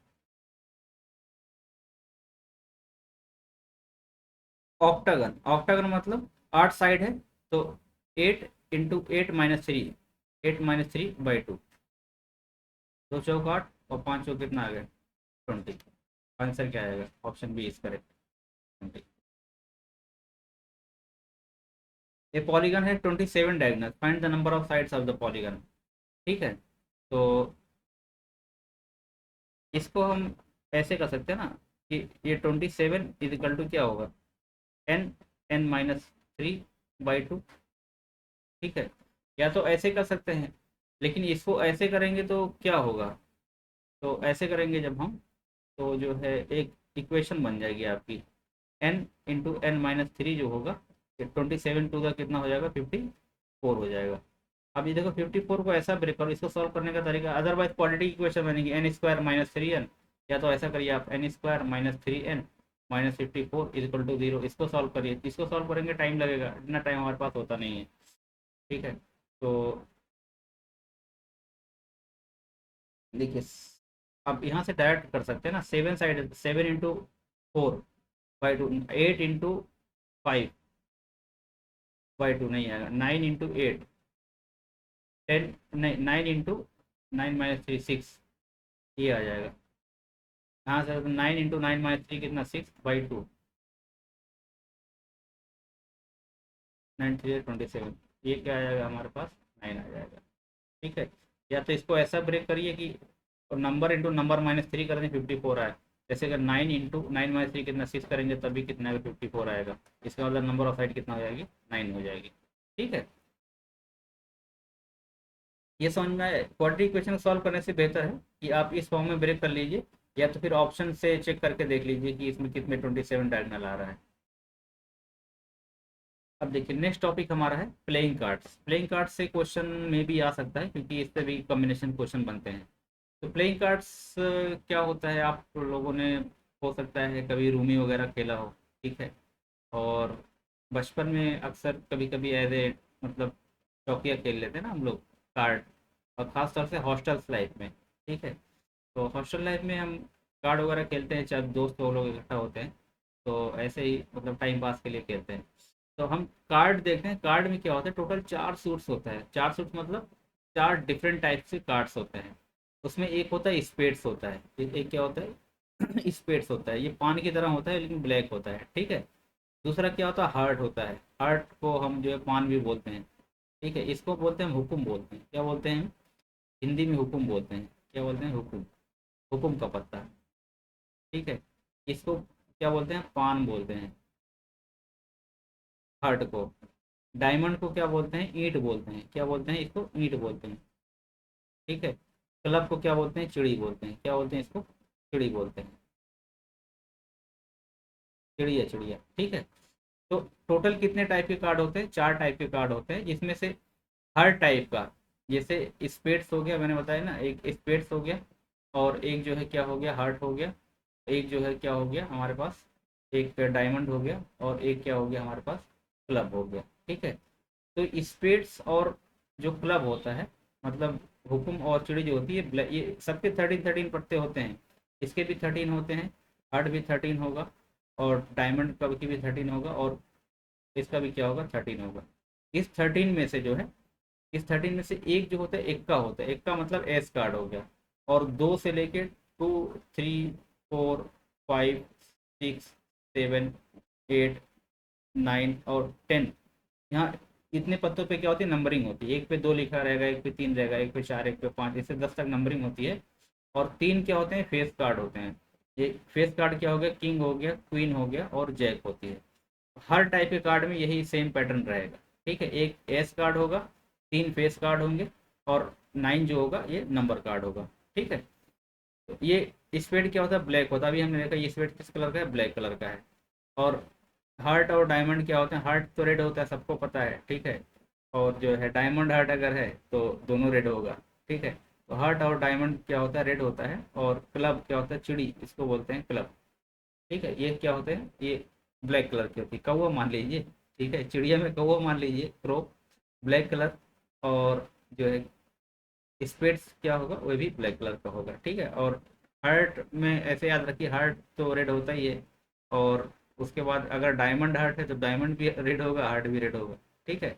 [SPEAKER 1] ऑक्टागन, ऑक्टागन मतलब 8 साइड है। तो 8 × 8 - 3, 8 - 3/2। 2 चौक 8 और 5 चौक कितना आ गया, 20। आंसर क्या आएगा, ऑप्शन बी इज करेक्ट, 20। ये पॉलीगन है, 27 diagonal, find the number of sides of the polygon. ठीक है। तो इसको हम ऐसे कर सकते हैं ना, कि ये 27 इजिकल टू क्या होगा, एन, n - 3/2। ठीक है। या तो ऐसे कर सकते हैं, लेकिन इसको ऐसे करेंगे तो क्या होगा, तो ऐसे करेंगे जब हम, तो जो है एक इक्वेशन बन जाएगी आपकी, n × n - 3 जो होगा, 27 टू का कितना हो जाएगा, 54 हो जाएगा। अब ये देखो 54 को ऐसा ब्रेक करो, इसको सॉल्व करने का तरीका, अदरवाइज क्वाड्रेटिक इक्वेशन बनेगी, n² - 3n। या तो ऐसा करिए आप, n² - 3n -54 इक्वल टू 0। इसको सॉल्व करिए, इसको सॉल्व करेंगे टाइम लगेगा, इतना टाइम हमारे पास होता नहीं है। ठीक है। तो देखिए, अब यहाँ से डायरेक्ट कर सकते हैं ना, 7 साइड, 7 × 4/2, 8 × 5/2 नहीं आएगा, 9 × 8, 10 नहीं, 9 × 9 - 3, 6, ये आ जाएगा। यहाँ से 9 × 9 - 3 कितना, 6/2, 9 × 3 = 27। ये क्या आ जाएगा हमारे पास, 9 आ जाएगा। ठीक है, या तो इसको ऐसा ब्रेक करिए कि नंबर इंटू नंबर -3 कर दें, 54 आए। जैसे अगर 9 इंटू 9 - 3 कितना 6 करेंगे तभी कितना आएगा, 54 आएगा। इसका मतलब नंबर ऑफ साइड कितना हो जाएगी, 9 हो जाएगी। ठीक है, ये समझ में आए। क्वाड्रेटिक इक्वेशन सॉल्व करने से बेहतर है कि आप इस फॉर्म में ब्रेक कर लीजिए, या तो फिर ऑप्शन से चेक करके देख लीजिए कि इसमें कितने 27 डायगोनल आ रहा है। अब देखिए नेक्स्ट टॉपिक हमारा है प्लेइंग कार्ड्स। प्लेइंग कार्ड्स से क्वेश्चन में भी आ सकता है क्योंकि इस पे भी कॉम्बिनेशन क्वेश्चन बनते हैं। तो प्लेइंग कार्ड्स क्या होता है, आप लोगों ने हो सकता है कभी रूमी वगैरह खेला हो। ठीक है, और बचपन में अक्सर कभी कभी एज ए मतलब चौकिया खेल लेते हैं ना हम लोग, कार्ड। और ख़ास तौर से हॉस्टल्स लाइफ में। ठीक है, तो हॉस्टल लाइफ में हम कार्ड वगैरह खेलते हैं, चाहे दोस्त वो लोग इकट्ठा होते हैं, तो ऐसे ही मतलब टाइम पास के लिए खेलते हैं। तो हम कार्ड देखते हैं, कार्ड में क्या होता है, टोटल 4 सूट्स होता है। 4 सूट्स मतलब 4 डिफरेंट टाइप से कार्ड्स होते हैं। उसमें एक होता है स्पेड्स होता है, एक क्या होता है स्पेड्स होता है, ये पान की तरह होता है लेकिन ब्लैक होता है। ठीक है, दूसरा क्या होता है, हार्ट होता है। हार्ट को हम जो है पान भी बोलते हैं। ठीक है, इसको बोलते हैं हुकुम बोलते हैं। क्या बोलते हैं, हिंदी में हुकुम बोलते हैं। क्या बोलते हैं, हुकुम। हुकुम का पत्ता। ठीक है, इसको क्या बोलते हैं, पान बोलते हैं हार्ट को। डायमंड को क्या बोलते हैं, ईंट बोलते हैं। क्या बोलते हैं, इसको ईंट बोलते हैं। ठीक है, क्लब को क्या बोलते हैं, चिड़ी बोलते हैं। क्या बोलते हैं, इसको चिड़ी बोलते हैं। चिड़िया चिड़िया। ठीक है, तो टोटल कितने टाइप के कार्ड होते हैं, 4 टाइप के कार्ड होते हैं, जिसमें से हर टाइप का, जैसे स्पेड्स हो गया, मैंने बताया ना, एक स्पेड्स हो गया, और एक जो है क्या हो गया, हार्ट हो गया, एक जो है क्या हो गया हमारे पास, एक डायमंड हो गया, और एक क्या हो गया हमारे पास, क्लब हो गया। ठीक है, तो स्पेड्स और जो क्लब होता है, मतलब हुकुम और चिड़ी जो होती है, ये सबके 13 13 पत्ते होते हैं। इसके भी 13 होते हैं, हार्ट भी 13 होगा, और डायमंड का भी 13 होगा, और इसका भी क्या होगा, 13 होगा। इस 13 में से जो है, इस 13 में से एक जो होता है एक्का होता है। एक्का मतलब एस कार्ड हो गया। और 2 से लेके 2, 3, 4, 5, 6, 7, 8, 9 और 10, यहाँ इतने पत्तों पे क्या होती है, नंबरिंग होती है। एक पे 2 लिखा रहेगा, एक पे 3 रहेगा, एक पे 4, एक पे 5, ऐसे 10 तक नंबरिंग होती है। और 3 क्या होते हैं, फेस कार्ड होते हैं। ये फेस कार्ड क्या हो गया, किंग हो गया, क्वीन हो गया, और जैक होती है। हर टाइप के कार्ड में यही सेम पैटर्न रहेगा। ठीक है, एक एस कार्ड होगा, 3 फेस कार्ड होंगे, और 9 जो होगा ये नंबर कार्ड होगा। ठीक है, तो ये स्पेड क्या होता है, ब्लैक होता है। अभी हमने देखा ये स्पेड किस कलर का है, ब्लैक कलर का है। और हार्ट और डायमंड क्या होते हैं, हार्ट तो रेड होता है, सबको पता है। ठीक है, और जो है डायमंड हार्ट अगर है तो दोनों रेड होगा। ठीक है, तो हार्ट और डायमंड क्या होता है, रेड होता है। और क्लब क्या होता है, चिड़ी, इसको बोलते हैं क्लब। ठीक है, ये क्या होते हैं, ये ब्लैक कलर की होती है, कौवा मान लीजिए। ठीक है, चिड़िया में कौवा मान लीजिए, क्रो, ब्लैक कलर। और जो है स्पेड्स क्या होगा, वो भी ब्लैक कलर का होगा। ठीक है, और हार्ट में ऐसे याद रखिए, हार्ट तो रेड होता ही है। और उसके बाद अगर डायमंड हार्ट है तो डायमंड भी रेड होगा, हार्ट भी रेड होगा। ठीक है,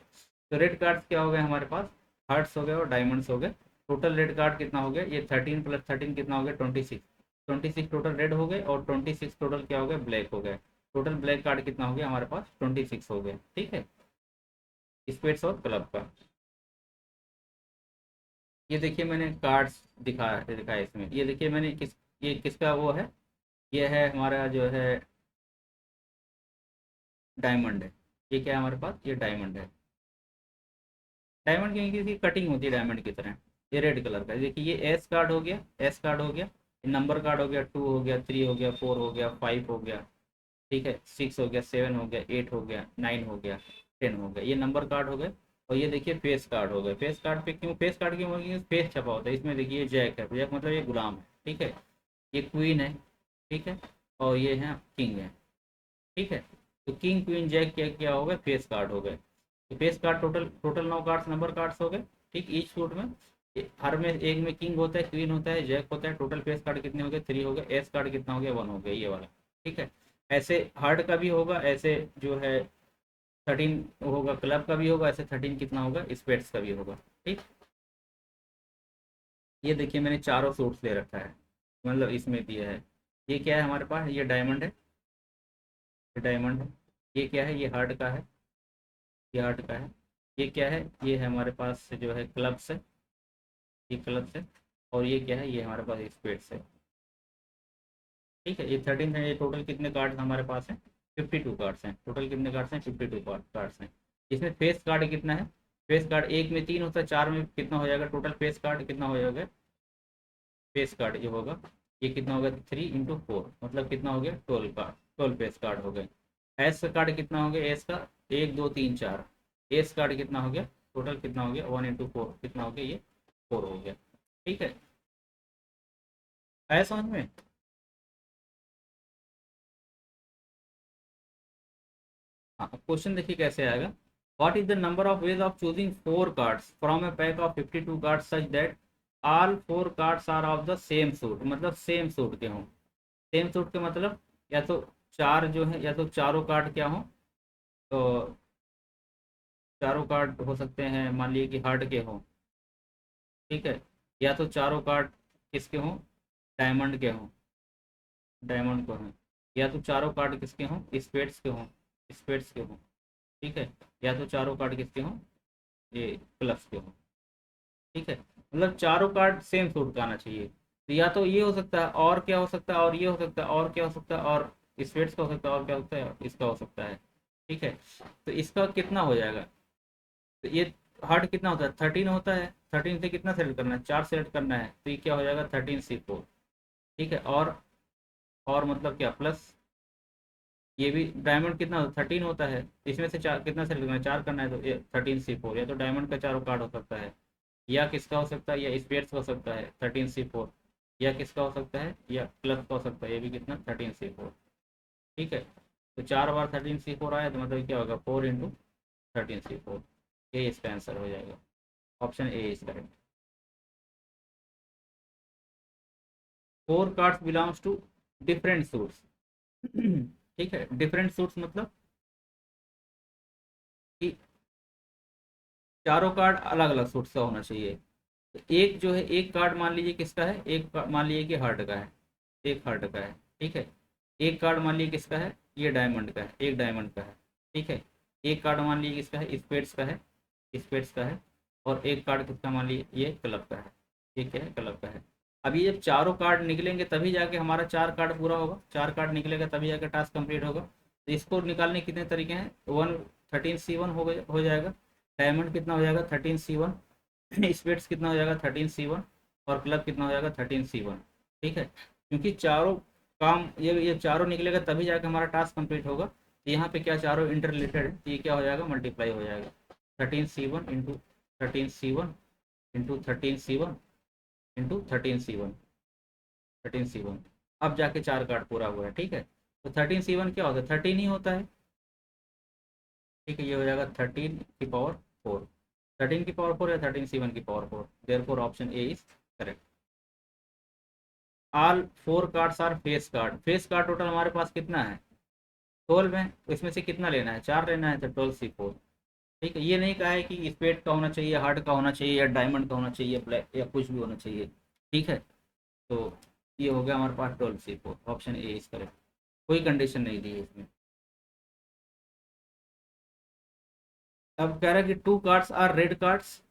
[SPEAKER 1] तो रेड कार्ड्स क्या हो गए हमारे पास, हार्ट्स हो गए और डायमंड्स हो गए। टोटल रेड कार्ड कितना हो गया, ये 13 + 13 कितना हो गया, 26। 26 टोटल रेड हो गए, और 26 टोटल क्या हो गया, ब्लैक हो गए। टोटल ब्लैक कार्ड कितना हो गया हमारे पास, 26 हो गए। ठीक है, स्पेड्स और क्लब का। ये देखिए मैंने कार्ड्स दिखाया इसमें, ये देखिए मैंने ये किसका वो है, ये है हमारा जो है डायमंड है। ये क्या है हमारे पास, ये डायमंड है। डायमंड की इसकी कटिंग होती है डायमंड की तरह। ये रेड कलर का है। देखिए ये एस कार्ड हो गया, एस कार्ड हो गया, ये नंबर कार्ड हो गया, 2 हो गया, 3 हो गया, 4 हो गया, 5 हो गया। ठीक है, 6 हो गया, 7 हो गया, 8 हो गया, 9 हो गया, 10 हो गया, ये नंबर कार्ड हो गए। और ये देखिए फेस कार्ड हो गए। फेस कार्ड पे क्यों, फेस कार्ड क्यों हो गया, फेस छपा होता है इसमें। देखिए जैक है, जैक मतलब ये गुलाम है। ठीक है, ये क्वीन है। ठीक है, और ये है किंग है। ठीक है, तो किंग क्वीन जैक क्या क्या हो गए, फेस कार्ड हो गए। तो face card total total 9 cards number cards हो गए। ठीक, ईच सूट में हर में एक में किंग होता है, क्वीन होता है, जैक होता है। टोटल फेस कार्ड कितने हो गए, 3 हो गए। एस कार्ड कितना हो गया, 1 हो गया, ये वाला। ठीक है, ऐसे हार्ट का भी होगा, ऐसे जो है 13 होगा, क्लब का भी होगा, ऐसे 13 कितना होगा, स्पेड्स का भी होगा। ठीक, ये देखिए मैंने चारों सूट्स ले रखा है, मतलब इसमें दिया है। ये क्या है हमारे पास, ये डायमंड है, ये डायमंड है। ये क्या है, ये हार्ट का है, ये हार्ट का है। ये क्या है, ये है हमारे पास जो है क्लब्स है, ये क्लब्स है। और ये क्या है, ये हमारे पास स्पेड्स है। ठीक है, ये 13 है। ये टोटल कितने कार्ड्स हमारे पास हैं? 52 कार्ड्स हैं। टोटल कितने कार्ड्स हैं? 52 कार्ड्स हैं। इसमें फेस कार्ड कितना है? फेस कार्ड एक में 3 होता है, 4 में कितना हो जाएगा? टोटल फेस कार्ड कितना हो जाएगा? फेस कार्ड जो होगा, ये कितना होगा? 3 × 4, मतलब कितना हो गया? 12 कार्ड, 12 फेस कार्ड हो गए। एस का कार्ड कितना हो गया? एस का 1 2 3 4। एस कार्ड कितना हो गया? टोटल कितना हो गया? 1 × 4 कितना हो गया? ये 4 हो गया। ठीक है, आया समझ में? हाँ, क्वेश्चन देखिए कैसे आएगा। What is the number of ways of choosing 4 cards from a pack of 52 cards such that all 4 cards are of the same suit, मतलब सेम सूट के हों। सेम सूट के मतलब या तो चार जो है, या तो चारों कार्ड क्या हो, तो चारों कार्ड हो सकते हैं, मान लीजिए कि हार्ट के हों। ठीक है, या तो चारों कार्ड किसके हों? डायमंड के हों, डायमंड को हों। या तो चारों कार्ड किसके हों? स्पेड्स के हों, स्पेड्स के हों। ठीक है, या तो चारों कार्ड किसके हों? ये क्लब्स के हों। ठीक है, मतलब चारों कार्ड सेम सूट का आना चाहिए। तो या तो ये हो सकता है, और क्या हो सकता है, और ये हो सकता है, और क्या हो सकता है, और स्पेड्स का हो सकता है, और क्या हो सकता है, इसका हो सकता है। ठीक है, तो इसका कितना हो जाएगा? तो ये हार्ट कितना होता है? 13 होता है। 13 से कितना सेलेक्ट करना है? 4 सेलेक्ट करना है, तो ये क्या हो जाएगा? 13C4। ठीक है, और मतलब क्या प्लस, ये भी डायमंड कितना होता है? 13 होता है। इसमें से चार कितना सेलेक्ट करना है? 4 करना है, तो ये 13C4। या तो डायमंड का चारों कार्ड हो सकता है, या किसका हो सकता है, या स्पेयर्स हो सकता है 13C4, या किसका हो सकता है, या क्लब का हो सकता है, ये भी कितना? 13C4। ठीक है, तो 4 बार 13C4 आया, तो मतलब क्या होगा? 4 × 13C4। ये इसका आंसर हो जाएगा। Option A is correct. 4 cards belongs to different suits. ठीक है, डिफरेंट सूट्स मतलब कि चारों कार्ड अलग अलग सूट्स का होना चाहिए। तो एक जो है, एक कार्ड मान लीजिए किसका है, मान लीजिए कि हार्ट का है, एक हार्ट का है। ठीक है, एक कार्ड मान लीजिए किसका है, ये डायमंड का है, एक डायमंड का है। ठीक है, एक कार्ड मान लीजिए किसका है, स्पेड्स का है, स्पेड्स का है। और एक कार्ड किसका मान लीजिए, ये क्लब का है, ये क्या है? क्लब का है। अब ये जब चारों कार्ड निकलेंगे तभी जाके हमारा 4 कार्ड पूरा होगा, 4 कार्ड निकलेगा तभी जाके टास्क कंप्लीट होगा। तो इसको निकालने के कितने तरीके हैं? 13C1 हो जाएगा। डायमंड कितना हो जाएगा? 13C1। स्पेड्स कितना हो जाएगा? 13C1। और क्लब कितना हो जाएगा? 13C1। ठीक है, क्योंकि चारों काम, ये चारों निकलेगा तभी जाकर हमारा टास्क कंप्लीट होगा। तो यहाँ पे क्या, चारों इंटर रिलेटेड है, तो ये क्या हो जाएगा? मल्टीप्लाई हो जाएगा। 13C1 × 13C1 × 13C1 13C1। अब जाके 4 कार्ड पूरा हुआ है। ठीक है, तो 13C1 क्या होता है? 13 ही होता है। ठीक है, ये हो जाएगा 13 की पावर 4। 13 की पावर 4 या 13C1 की power 4, therefore option A is correct. All 4 cards are face card. Face card total हमारे पास कितना है? 12 है। इसमें से कितना लेना है? 4 लेना है, तो 12C4। ठीक है, ये नहीं कहा है कि स्पेड का होना चाहिए, हार्ड का होना चाहिए, या डायमंड का होना चाहिए, ब्लैक या कुछ भी होना चाहिए। ठीक है, तो ये हो गया हमारे पास 12C4। Option A is correct. कोई कंडीशन नहीं दी है इसमें। अब कह रहा है कि 2 cards are red cards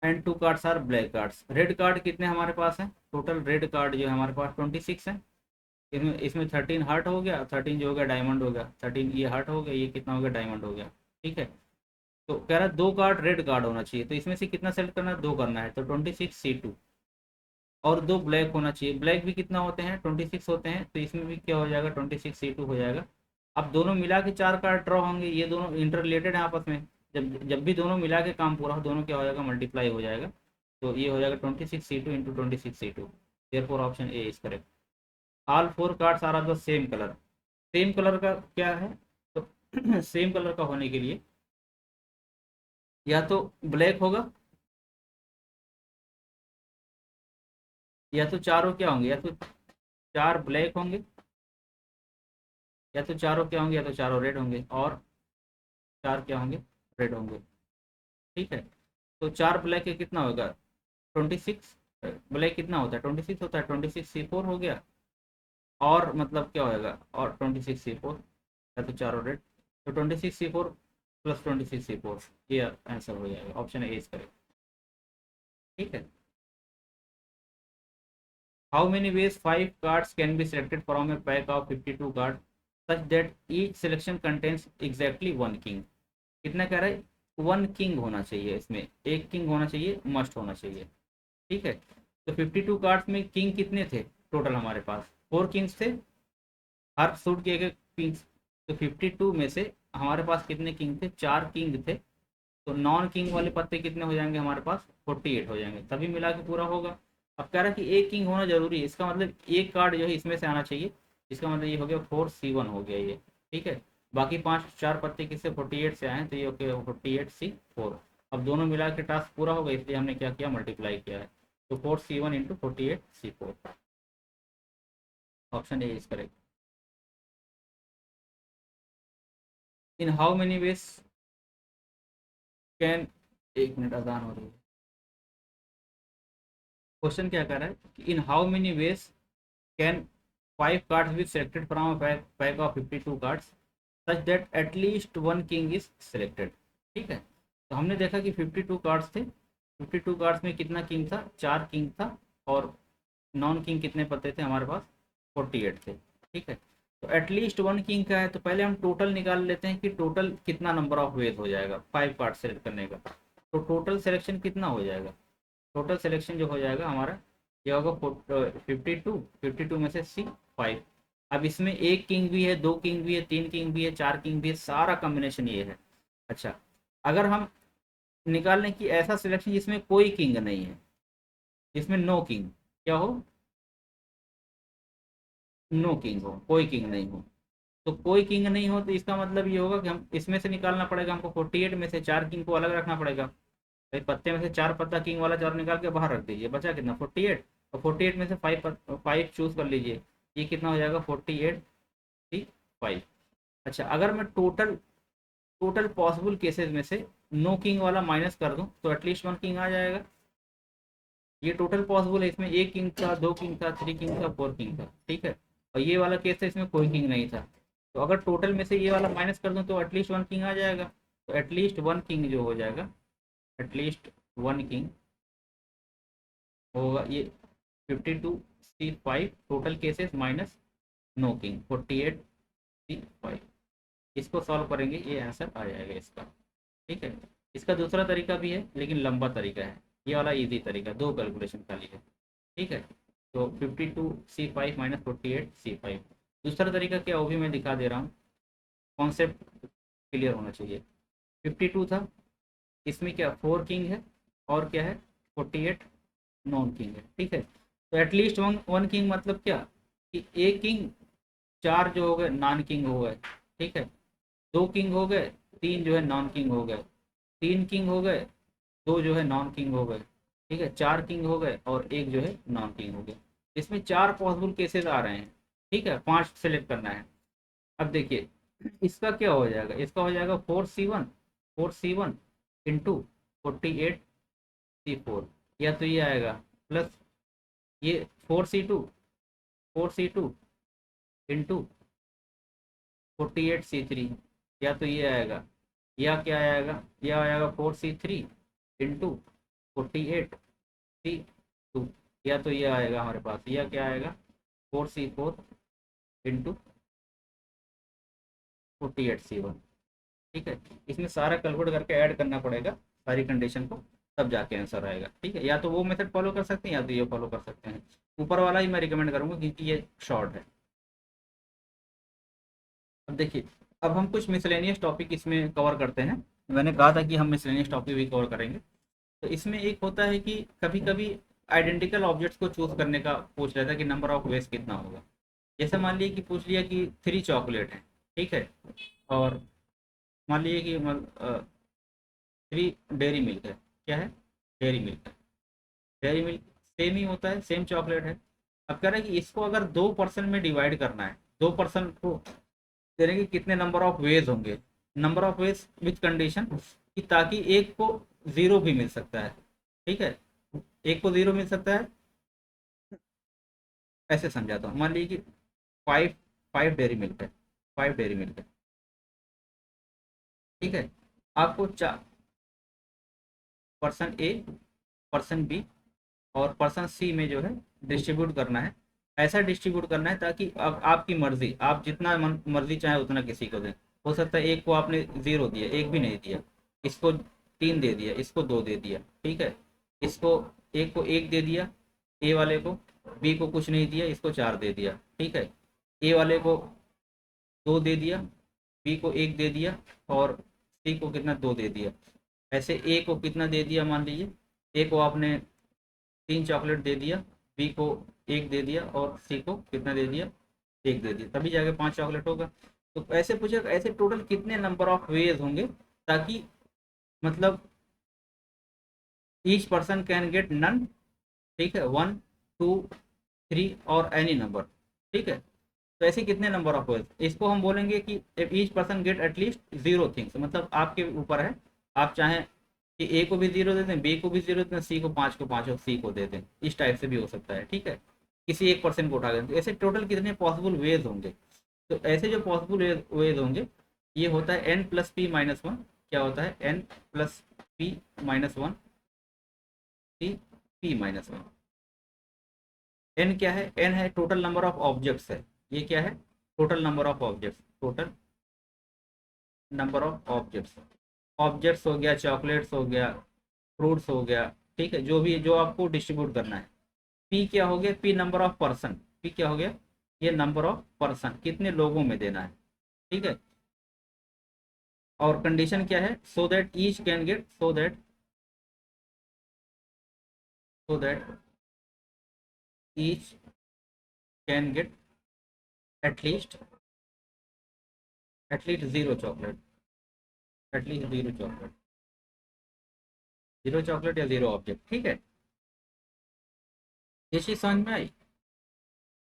[SPEAKER 1] and 2 cards are black cards. Red card कितने हमारे पास हैं? टोटल रेड कार्ड जो है हमारे पास 26 है। इसमें इसमें 13 हार्ट हो गया, 13 जो हो गया डायमंड हो गया, 13 ये हार्ट हो गया, ये कितना हो गया? डायमंड हो गया। ठीक है, तो कह रहा है 2 कार्ड रेड कार्ड होना चाहिए, तो इसमें से कितना सेलेक्ट करना है? 2 करना है, तो 26C2। और 2 ब्लैक होना चाहिए, ब्लैक भी कितना होते हैं? 26 होते हैं, तो इसमें भी क्या हो जाएगा? 26C2 हो जाएगा। अब दोनों मिला के 4 कार्ड ड्रॉ होंगे, ये दोनों इंटर रिलेटेड हैं आपस में। जब जब भी दोनों मिला के काम पूरा हो, दोनों क्या हो जाएगा? मल्टीप्लाई हो जाएगा। तो ये हो जाएगा 26C2 × 26C2। Therefore option A is correct. All 4 cards are of the same colour. Same colour का क्या है? तो सेम कलर का होने के लिए या तो ब्लैक होगा, या तो चारों क्या होंगे, या तो 4 ब्लैक होंगे, या तो चारों क्या होंगे, या तो चारों रेड होंगे, और 4 क्या होंगे? रेड होंगे। ठीक है, तो 4 ब्लैक के कितना होगा? 26। ब्लैक कितना होता है? 26 होता है, 26C4 हो गया। और मतलब क्या होएगा? और 26C4, या तो चारों रेड, तो 26C4 +26 C4, ये आंसर हो जाएगा, ऑप्शन ए इज करेक्ट। ठीक है। How many veg 5 cards can be selected from A pack of 52 card such that each selection contains exactly 1 king. कितना कह रहा है? 1 किंग होना चाहिए, इसमें एक किंग होना चाहिए, मस्ट होना चाहिए। ठीक है। तो 52 कार्ड्स में किंग कितने थे टोटल? हमारे पास 4 किंग्स थे, हर सूट के एक किंग्स। तो 52 में से हमारे पास कितने किंग थे? 4 किंग थे। तो नॉन किंग वाले पत्ते कितने हो जाएंगे हमारे पास? 48 हो जाएंगे, तभी मिला के पूरा होगा। अब कह रहा है कि एक किंग होना जरूरी है, इसका मतलब एक कार्ड जो है इसमें से आना चाहिए। इसका मतलब ये हो गया 4C1 हो गया ये। ठीक है। बाकी पांच चार पत्ते किससे? 48 से आए हैं, तो ये हो गया 48C4। अब दोनों मिला के टास्क पूरा होगा, इसलिए हमने क्या किया? मल्टीप्लाई किया है। तो 4C1 into 48C4, option A is correct. In how many ways can, एक मिनट अजान हो रही है। क्वेश्चन क्या कर रहा है कि इन how many ways can 5 cards be selected from pack of 52 cards such that at least 1 king is selected. ठीक है। तो हमने देखा कि 52 कार्ड्स थे, 52 कार्ड्स में कितना किंग था? 4 किंग था, और नॉन किंग कितने पत्ते थे हमारे पास? 48 थे। ठीक है। तो एटलीस्ट 1 किंग का है, तो पहले हम टोटल निकाल लेते हैं कि टोटल कितना नंबर ऑफ वेज हो जाएगा 5 कार्ड सेलेक्ट करने का। तो टोटल सिलेक्शन कितना हो जाएगा? टोटल सिलेक्शन जो हो जाएगा हमारा, ये होगा 52, 52 में से C5। अब इसमें एक किंग भी है, 2 किंग भी है, 3 किंग भी है, 4 किंग भी है, सारा कॉम्बिनेशन ये है। अच्छा, अगर हम निकाल लें कि ऐसा सिलेक्शन जिसमें कोई किंग नहीं है, जिसमें नो किंग, क्या हो? नो किंग हो, कोई किंग नहीं हो। तो कोई किंग नहीं हो तो इसका मतलब ये होगा कि हम इसमें से निकालना पड़ेगा हमको, 48 में से 4 किंग को अलग रखना पड़ेगा। भाई पत्ते में से 4 पत्ता किंग वाला 4 निकाल के बाहर रख दीजिए, बचा कितना? 48। और 48 में से 5 चूज कर लीजिए, ये कितना हो जाएगा? 48 5। अच्छा, अगर मैं टोटल टोटल पॉसिबल केसेस में से नो किंग वाला माइनस कर दूं तो एटलीस्ट 1 किंग आ जाएगा। ये टोटल पॉसिबल है, इसमें एक किंग था, 2 किंग था, 3 किंग था, 4 किंग था। ठीक है। और ये वाला केस है, इसमें कोई किंग नहीं था। तो अगर टोटल में से ये वाला माइनस कर दूं तो एटलीस्ट 1 किंग आ जाएगा। तो एटलीस्ट 1 किंग जो हो जाएगा, एटलीस्ट 1 किंग होगा ये 52C5 total cases minus no king 48C5। इसको सॉल्व करेंगे, ये आंसर आ जाएगा इसका। ठीक है। इसका दूसरा तरीका भी है, लेकिन लंबा तरीका है। ये वाला इजी तरीका, दो कैलकुलेशन खाली है। ठीक है। तो 52C5 माइनस 48C5। दूसरा तरीका क्या, वो भी मैं दिखा दे रहा हूँ। कॉन्सेप्ट क्लियर होना चाहिए। 52 था, इसमें क्या 4 किंग है, और क्या है? 48 नॉन किंग है। ठीक है। तो एटलीस्ट वन वन किंग मतलब क्या? कि एक किंग, 4 जो हो गए नॉन किंग हो गए। ठीक है। 2 किंग हो गए, 3 जो है नॉन किंग हो गए, 3 किंग हो गए, 2 जो है नॉन किंग हो गए। ठीक है। 4 किंग हो गए, और एक जो है नॉन किंग हो गए। इसमें 4 पॉसिबल केसेस आ रहे हैं। ठीक है। 5 सेलेक्ट करना है। अब देखिए, इसका क्या हो जाएगा? इसका हो जाएगा 4C1 इंटू 48C4, या तो ये आएगा प्लस ये 4C2 इंटू 48C3, या तो ये आएगा, या क्या आएगा? यह आएगा 4C3 इंटू 48C2, या तो ये आएगा हमारे पास, यह क्या आएगा? 4C4 into 48C1। ठीक है। इसमें सारा कैलकुलेट करके ऐड करना पड़ेगा सारी कंडीशन को, तब जाके आंसर आएगा। ठीक है। या तो वो मेथड फॉलो कर सकते हैं, या तो ये फॉलो कर सकते हैं। ऊपर वाला ही मैं रिकमेंड करूंगा, क्योंकि ये शॉर्ट है। अब देखिए, अब हम कुछ मिसलेनियस टॉपिक इसमें कवर करते हैं। मैंने कहा था कि हम मिसलेनियस टॉपिक भी कवर करेंगे। तो इसमें एक होता है कि कभी कभी आइडेंटिकल ऑब्जेक्ट्स को चूज करने का पूछ रहा था कि नंबर ऑफ वेज कितना होगा। जैसे मान लीजिए कि पूछ लिया कि 3 चॉकलेट है। ठीक है। और मान लीजिए कि 3 डेयरी मिल्क है। क्या है? डेयरी मिल्क है। डेयरी मिल्क सेम ही होता है, सेम चॉकलेट है। अब कह रहे हैं कि इसको अगर 2% में डिवाइड करना है, 2% को दे रहे हैं कि कितने नंबर ऑफ वेज होंगे। Number of veg with condition कि ताकि एक को जीरो भी मिल सकता है। ठीक है। एक को जीरो मिल सकता है, ऐसे समझाता हूँ। मान लीजिए कि 5 5 डेयरी मिल्क है, 5 डेयरी मिल्क है। ठीक है। आपको पर्सन ए, पर्सन बी और पर्सन सी में जो है डिस्ट्रीब्यूट करना है। ऐसा डिस्ट्रीब्यूट करना है ताकि अब आपकी मर्जी, आप जितना मर्जी चाहे उतना किसी को दें। हो सकता है एक को आपने 0 दिया, एक भी नहीं दिया, इसको 3 दे दिया, इसको 2 दे दिया, ठीक है। इसको एक को 1 दे दिया, ए वाले को। बी को कुछ नहीं दिया, इसको 4 दे दिया, ठीक है। ए वाले को 2 दे दिया, बी को 1 दे दिया और सी को कितना 2 दे दिया। ऐसे ए को कितना दे दिया, मान लीजिए ए को आपने 3 चॉकलेट दे दिया, बी को 1 दे दिया और सी को कितना दे दिया, 1 दे दिया, तभी जाके 5 चॉकलेट होगा। तो ऐसे पूछे ऐसे टोटल कितने नंबर ऑफ वेज होंगे, ताकि मतलब each person can get none, ठीक है, 1, 2, 3 और एनी नंबर, ठीक है। तो ऐसे कितने नंबर ऑफ वेज, इसको हम बोलेंगे कि each person get at least 0 things, मतलब आपके ऊपर है। आप चाहें कि ए को भी 0 दे दें, बी को भी 0 दे दें, सी को 5 को 5 और सी को दे दें, इस टाइप से भी हो सकता है, ठीक है। किसी एक पर्सन को उठा दें, तो ऐसे टोटल कितने पॉसिबल वेज होंगे। तो ऐसे जो पॉसिबल वेज होंगे, ये होता है n plus p minus one. क्या होता है, n plus p minus one, C p minus one. N क्या है, एन है टोटल नंबर ऑफ ऑब्जेक्ट्स है। ये क्या है, total number of objects, total number of objects. Objects हो गया, चॉकलेट्स हो गया, फ्रूट्स हो गया, ठीक है, जो भी जो आपको डिस्ट्रीब्यूट करना है। पी क्या हो गया, P number of person, P क्या हो गया, ये नंबर ऑफ पर्सन, कितने लोगों में देना है, ठीक है। और कंडीशन क्या है, सो that each can gate, so that each can get at least at least 0 chocolate, at least 0 chocolate, 0 chocolate या 0 ऑब्जेक्ट, ठीक है। ये चीज समझ में आई।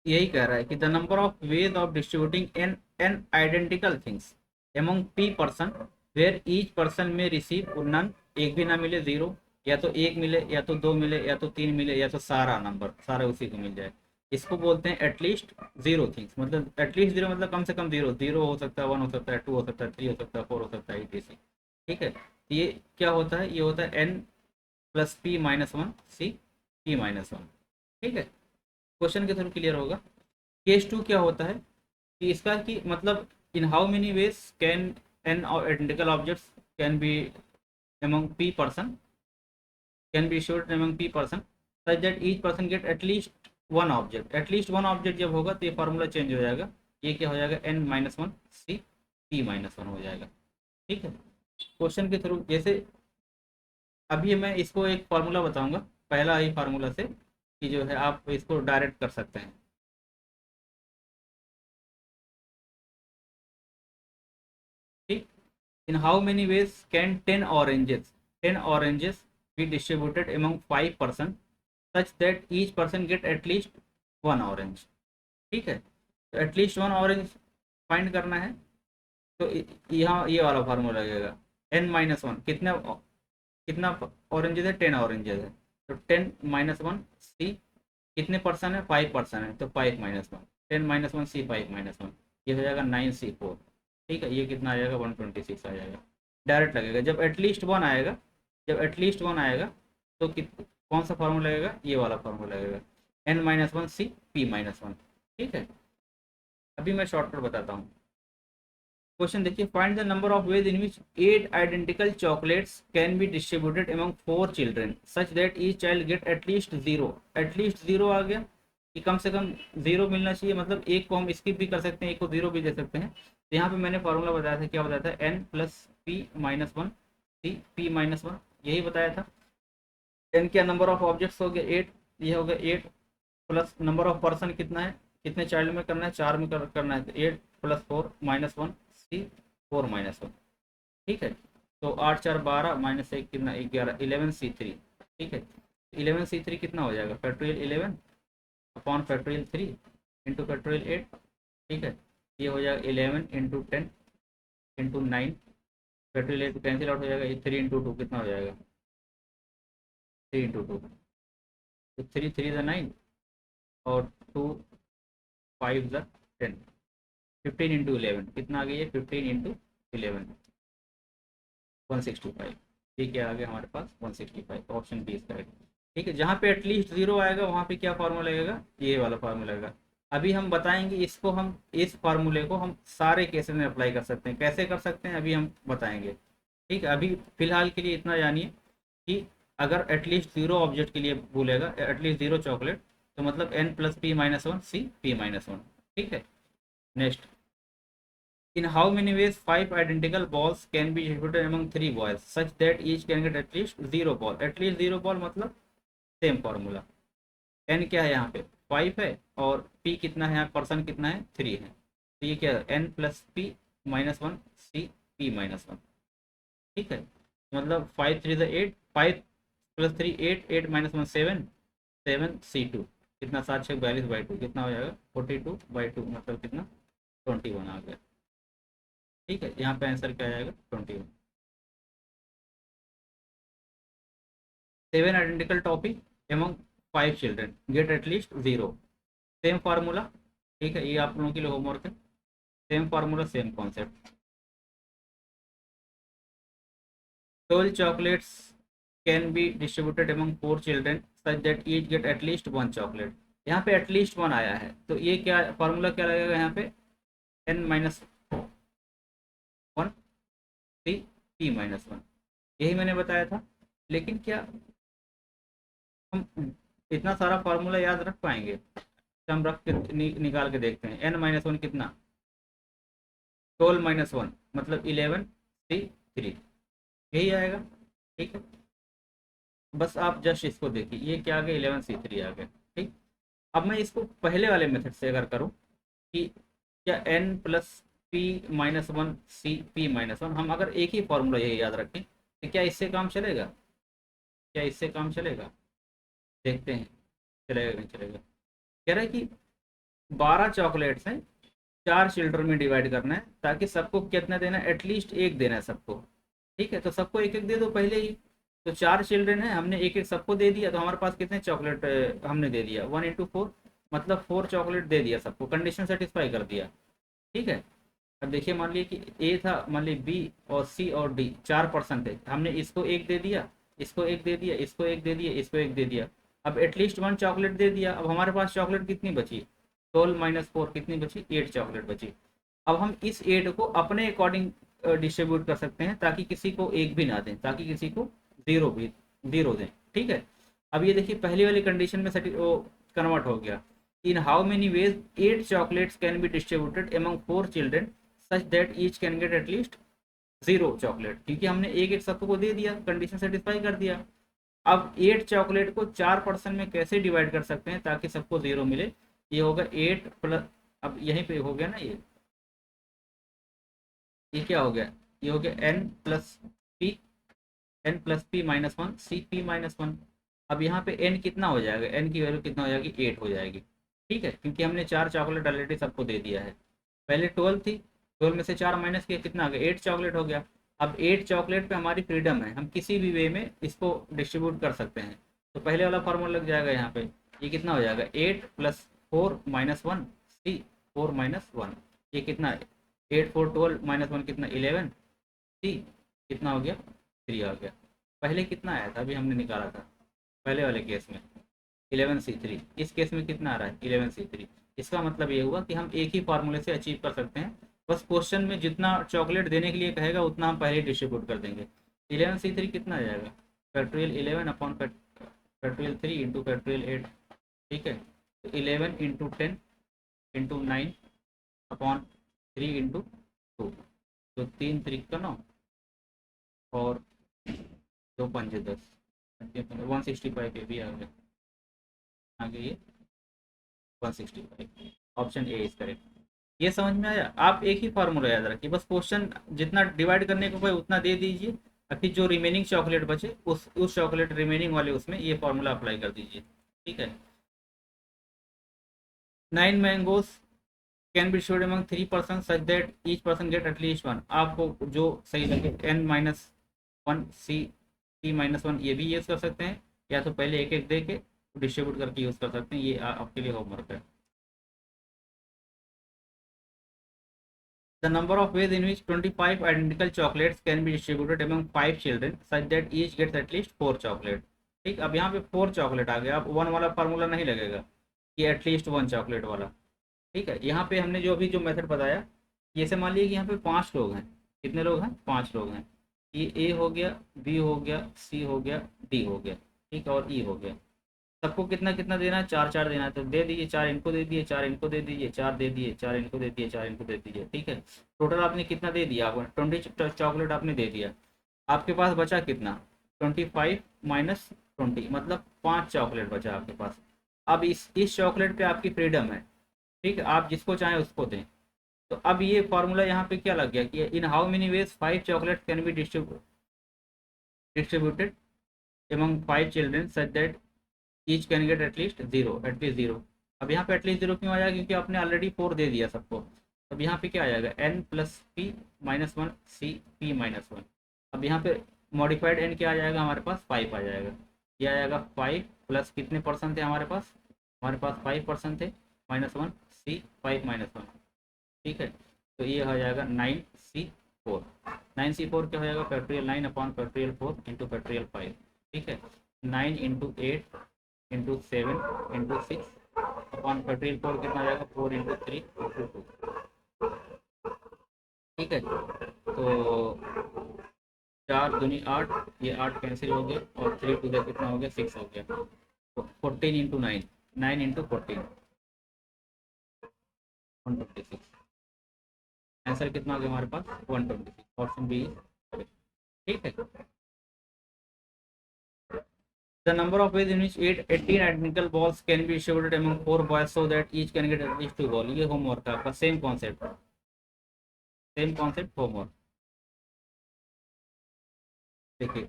[SPEAKER 1] यही कह रहा है कि the number of ways of distributing n n identical things among p person where each person में रिसीव नन, एक भी ना मिले 0, या तो एक मिले, या तो 2 मिले, या तो 3 मिले, या तो सारा नंबर सारा उसी को मिल जाए। इसको बोलते हैं एटलीस्ट 0 थिंग्स। मतलब एटलीस्ट 0 मतलब कम से कम 0, 0 हो सकता है, 1 हो सकता है, 2 हो सकता है, 3 हो सकता है, 4 हो सकता है, etc, ठीक है। ये क्या होता है, ये होता है n plus p minus one, C p minus one, ठीक है। क्वेश्चन के थ्रू क्लियर होगा। केस टू क्या होता है कि इसका कि मतलब in how many ways can n identical objects can be among p person, can be issued among p person such that each person get at least one object। At least one object जब होगा तो ये formula change हो जाएगा, ये क्या हो जाएगा, n minus one C p minus one हो जाएगा, ठीक है। क्वेश्चन के थ्रू जैसे अभी मैं इसको एक फार्मूला बताऊंगा, पहला ही फार्मूला से कि जो है आप इसको डायरेक्ट कर सकते हैं, ठीक। इन how many ways can 10 oranges be distributed among 5 person such that each person get at least one orange, ठीक है। तो एटलीस्ट वन ऑरेंज फाइंड करना है, तो यहाँ ये वाला फार्मूला लगेगा। एन माइनस वन, कितना कितना ऑरेंजेस है, 10 ऑरेंजेस है, तो 10 - 1 सी, कितने पर्सन है, 5 पर्सन है, तो 5 - 1, 10 - 1 सी 5 - 1, ये हो जाएगा 9 सी 4, ठीक है। ये कितना आ जाएगा, 126 आ जाएगा। डायरेक्ट लगेगा जब एटलीस्ट वन आएगा, जब एटलीस्ट वन आएगा तो कौन सा फार्मूला लगेगा, ये वाला फार्मूला लगेगा, n - 1 सी p - 1, ठीक है। अभी मैं शॉर्टकट बताता हूँ। क्वेश्चन देखिए, find the number of ways in which 8 identical chocolates can be distributed among 4 children such that each child get at least 0। At least 0 आ गया कि कम से कम 0 मिलना चाहिए, मतलब एक को हम स्किप भी कर सकते हैं, एक को 0 भी दे सकते हैं। तो यहाँ पे मैंने फार्मूला बताया था, क्या बताया था, n plus p minus one C p minus one, यही बताया था। एन क्या नंबर ऑफ ऑब्जेक्ट्स हो गया 8, ये हो गया 8 प्लस नंबर ऑफ पर्सन कितना है, कितने चाइल्ड में करना है, 4 में करना है, तो 8 + 4 - 1 सी 4 - 1, ठीक है। तो 8 × 4 = 12 -1 कितना, 11, 11 सी 3, ठीक है। 11 सी 3 कितना हो जाएगा, factorial 11 upon factorial 3 into factorial 8, ठीक है। ये हो जाएगा 11 × 10 इंटू 9, फैक्टोरियल 8 कैंसिल आउट हो जाएगा, ये 3 × 2 कितना हो जाएगा, 3 × 2, तो 3 3 = 9 और 2 5 = 10, 15 × 11 कितना आ गया, ये 15 × 11, 165। ठीक है, आ गया हमारे पास 165, ऑप्शन बी इज करेक्ट। ठीक है, जहाँ पे एटलीस्ट जीरो आएगा वहाँ पे क्या फार्मूला लगेगा, ये वाला फार्मूला लगेगा। अभी हम बताएंगे इसको, हम इस फार्मूले को हम सारे केसेस में अप्लाई कर सकते हैं, कैसे कर सकते हैं अभी हम बताएंगे। ठीक है, अभी फिलहाल के लिए इतना जानिए कि अगर एटलीस्ट जीरो ऑब्जेक्ट के लिए बोलेगा, एटलीस्ट जीरो चॉकलेट, तो मतलब n+p-1 c p-1। ठीक है, next, in how many ways five identical balls can be distributed among three boys such that each can get at least zero ball, at least zero ball मतलब same formula. n क्या है यहाँ पे 5 है, और p कितना है यहाँ, पर्सन कितना है 3 है, तो ये क्या है n+p-1 c p-1। ठीक है, मतलब 5 3 8, 5 + 3 8, 8 - 1 7, 7c2, कितना 7 6 42/2, कितना हो जाएगा 42/2, मतलब कितना 21 आ गया। ठीक है, यहाँ पे आंसर क्या आएगा 21। 7 identical topic among 5 children get at least zero, same formula. ठीक है, ये आप लोगों के लिए होमवर्क है, same formula same concept. 12 chocolates can be distributed among 4 children such that each get at least one chocolate। यहाँ पे एटलीस्ट वन आया है, तो ये क्या फार्मूला क्या लगेगा यहाँ पे, n-1 सी p-1। यही मैंने बताया था, लेकिन क्या हम इतना सारा फार्मूला याद रख पाएंगे, तो हम रख के निकाल के देखते हैं। n-1 कितना 12 - 1 मतलब 11c3, यही आएगा। ठीक है, बस आप जस्ट इसको देखिए, ये क्या आ गया 11c3 आ गया। ठीक, अब मैं इसको पहले वाले मेथड से अगर करूँ कि क्या n+p-1 c p-1, हम अगर एक ही फॉर्मूला ये याद रखें तो क्या इससे काम चलेगा, क्या इससे काम चलेगा, देखते हैं चलेगा नहीं चलेगा। कह रहा है कि 12 चॉकलेट्स हैं, 4 चिल्ड्रन में डिवाइड करना है, ताकि सबको कितना देना है, एटलीस्ट एक देना है सबको। ठीक है, तो सबको एक एक दे दो पहले ही, तो 4 चिल्ड्रन है, हमने एक एक सबको दे दिया, तो हमारे पास कितने चॉकलेट हमने दे दिया 1 × 4, मतलब 4 चॉकलेट दे दिया सबको, कंडीशन सेटिस्फाई कर दिया। ठीक है, अब देखिए मान लीजिए कि ए था, मान लीजिए बी और सी और डी 4 पर्सन थे, हमने इसको एक दे दिया, इसको एक दे दिया, इसको एक दे दिया, इसको एक दे दिया, अब एटलीस्ट वन चॉकलेट दे दिया। अब हमारे पास चॉकलेट कितनी बची, 12 - 4 कितनी बची, 8 चॉकलेट बची। अब हम इस 8 को अपने अकॉर्डिंग डिस्ट्रीब्यूट कर सकते हैं, ताकि किसी को एक भी ना दें, ताकि किसी को जीरो दें। ठीक है, अब ये देखिए पहली वाली कंडीशन में कन्वर्ट हो गया। इन how many veg 8 chocolates can be distributed among 4 children such that each can get at least zero chocolate, क्योंकि हमने एक एक सबको दे दिया, कंडीशन सेटिस्फाई कर दिया। अब 8 चॉकलेट को 4 पर्सन में कैसे डिवाइड कर सकते हैं ताकि सबको जीरो मिले, ये होगा 8 प्लस, अब यहीं पे हो गया ना, ये क्या हो गया, ये हो गया n+p, n+p-1 c p-1। अब यहाँ पे n कितना हो जाएगा, n की वैल्यू कितना हो जाएगी 8 हो जाएगी। ठीक है, क्योंकि हमने 4 चॉकलेट ऑलरेडी सबको दे दिया है, पहले 12 थी, 12 में से 4 माइनस किया, कितना आ गया 8 चॉकलेट हो गया। अब 8 चॉकलेट पे हमारी फ्रीडम है, हम किसी भी वे में इसको डिस्ट्रीब्यूट कर सकते हैं, तो पहले वाला फार्मूला लग जाएगा यहाँ पे, ये कितना हो जाएगा 8 + 4 - 1 c 4 - 1, ये कितना है 8 4 12 -1 कितना 11 c, कितना हो गया 3 आ गया। पहले कितना आया था, अभी हमने निकाला था पहले वाले केस में 11c3, इस केस में कितना आ रहा है 11c3। इसका मतलब ये हुआ कि हम एक ही फार्मूले से अचीव कर सकते हैं, बस क्वेश्चन में जितना चॉकलेट देने के लिए कहेगा उतना हम पहले डिस्ट्रीब्यूट कर देंगे। 11c3 कितना आ जाएगा, फैक्टोरियल 11/3 × 8। ठीक है, तो 11 × 10 × 9/3 × 2, तो 3 × 3 = 9 और 2 × 5 = 10, 165 ये भी आ गया, आगे ये 165, ऑप्शन ए इज करेक्ट। ये समझ में आया, आप एक ही फार्मूला याद रखिए, बस क्वेश्चन जितना डिवाइड करने को कोई उतना दे दीजिए, और फिर जो रिमेनिंग चॉकलेट बचे उस चॉकलेट रिमेनिंग वाले उसमें ये फार्मूला अप्लाई कर दीजिए। ठीक है, 9 mangoes can be shared among 3 person such that each person get at least one, आपको जो सही लगे n-1 c p-1 ये भी यूज़ कर सकते हैं, या तो पहले एक एक दे के डिस्ट्रीब्यूट करके यूज़ कर सकते हैं, ये आपके लिए होमवर्क है। The number of ways in which 25 identical chocolates can be distributed among 5 children such that each gets at least 4 chocolate. ठीक, अब यहाँ पे 4 चॉकलेट आ गया, अब 1 वाला फार्मूला नहीं लगेगा कि एटलीस्ट 1 चॉकलेट वाला। ठीक है, यहाँ पे हमने जो अभी जो मेथड बताया, जैसे मान लीजिए कि यहाँ पे 5 लोग हैं। कितने लोग हैं? 5 लोग हैं। ये ए हो गया, बी हो गया, सी हो गया, डी हो गया, ठीक है, और ई हो गया। सबको कितना कितना देना है? 4 4 देना है, तो दे दीजिए। 4 इनको दे दिए, 4 इनको दे दीजिए, 4 दे दिए, 4 इनको दे दिए, 4 इनको दे दीजिए। ठीक है, टोटल आपने कितना दे दिया? आपने 20 चॉकलेट आपने दे दिया। आपके पास बचा कितना? 25 माइनस 20, मतलब 5 चॉकलेट बचा आपके पास। अब इस चॉकलेट पे आपकी फ्रीडम है। ठीक है, आप जिसको चाहें उसको दें। तो अब ये फॉर्मूला यहाँ पे क्या लग गया कि इन how many veg 5 chocolate can be distributed among 5 children such that each can get at least 0। अब यहाँ पे एटलीस्ट 0 क्यों आया? क्योंकि आपने ऑलरेडी 4 दे दिया सबको। अब यहाँ पे क्या आ जाएगा? n plus p minus one C p minus one. अब यहाँ पे मॉडिफाइड n क्या आ जाएगा? हमारे पास 5 आ जाएगा। ये आ जाएगा 5 प्लस कितने परसेंट थे हमारे पास? हमारे पास 5% थे, माइनस वन सी 5 माइनस वन। ठीक है, तो ये हो जाएगा 9C4। 9C4 क्या हो जाएगा? Factorial 9 upon factorial 4 into factorial 5। ठीक है, 9 into 8 into 7 into 6 upon factorial 4 कितना आ जाएगा? 4 इंटू 3 इंटू 2। ठीक है, तो 4 दूनी 8, ये 8 कैंसिल हो गया, और 3 टू द कितना हो गया? 6 हो गया। तो 14 इंटू 9, 9 इंटू 14, 126। आंसर कितना आ गया हमारे पास? 126। Option B is correct. ठीक है, the number of ways in which 18 identical balls can be distributed among 4 boys so that each can get at least 2 ball. ये होमवर्क है आपका, same concept, same concept homework. देखिए,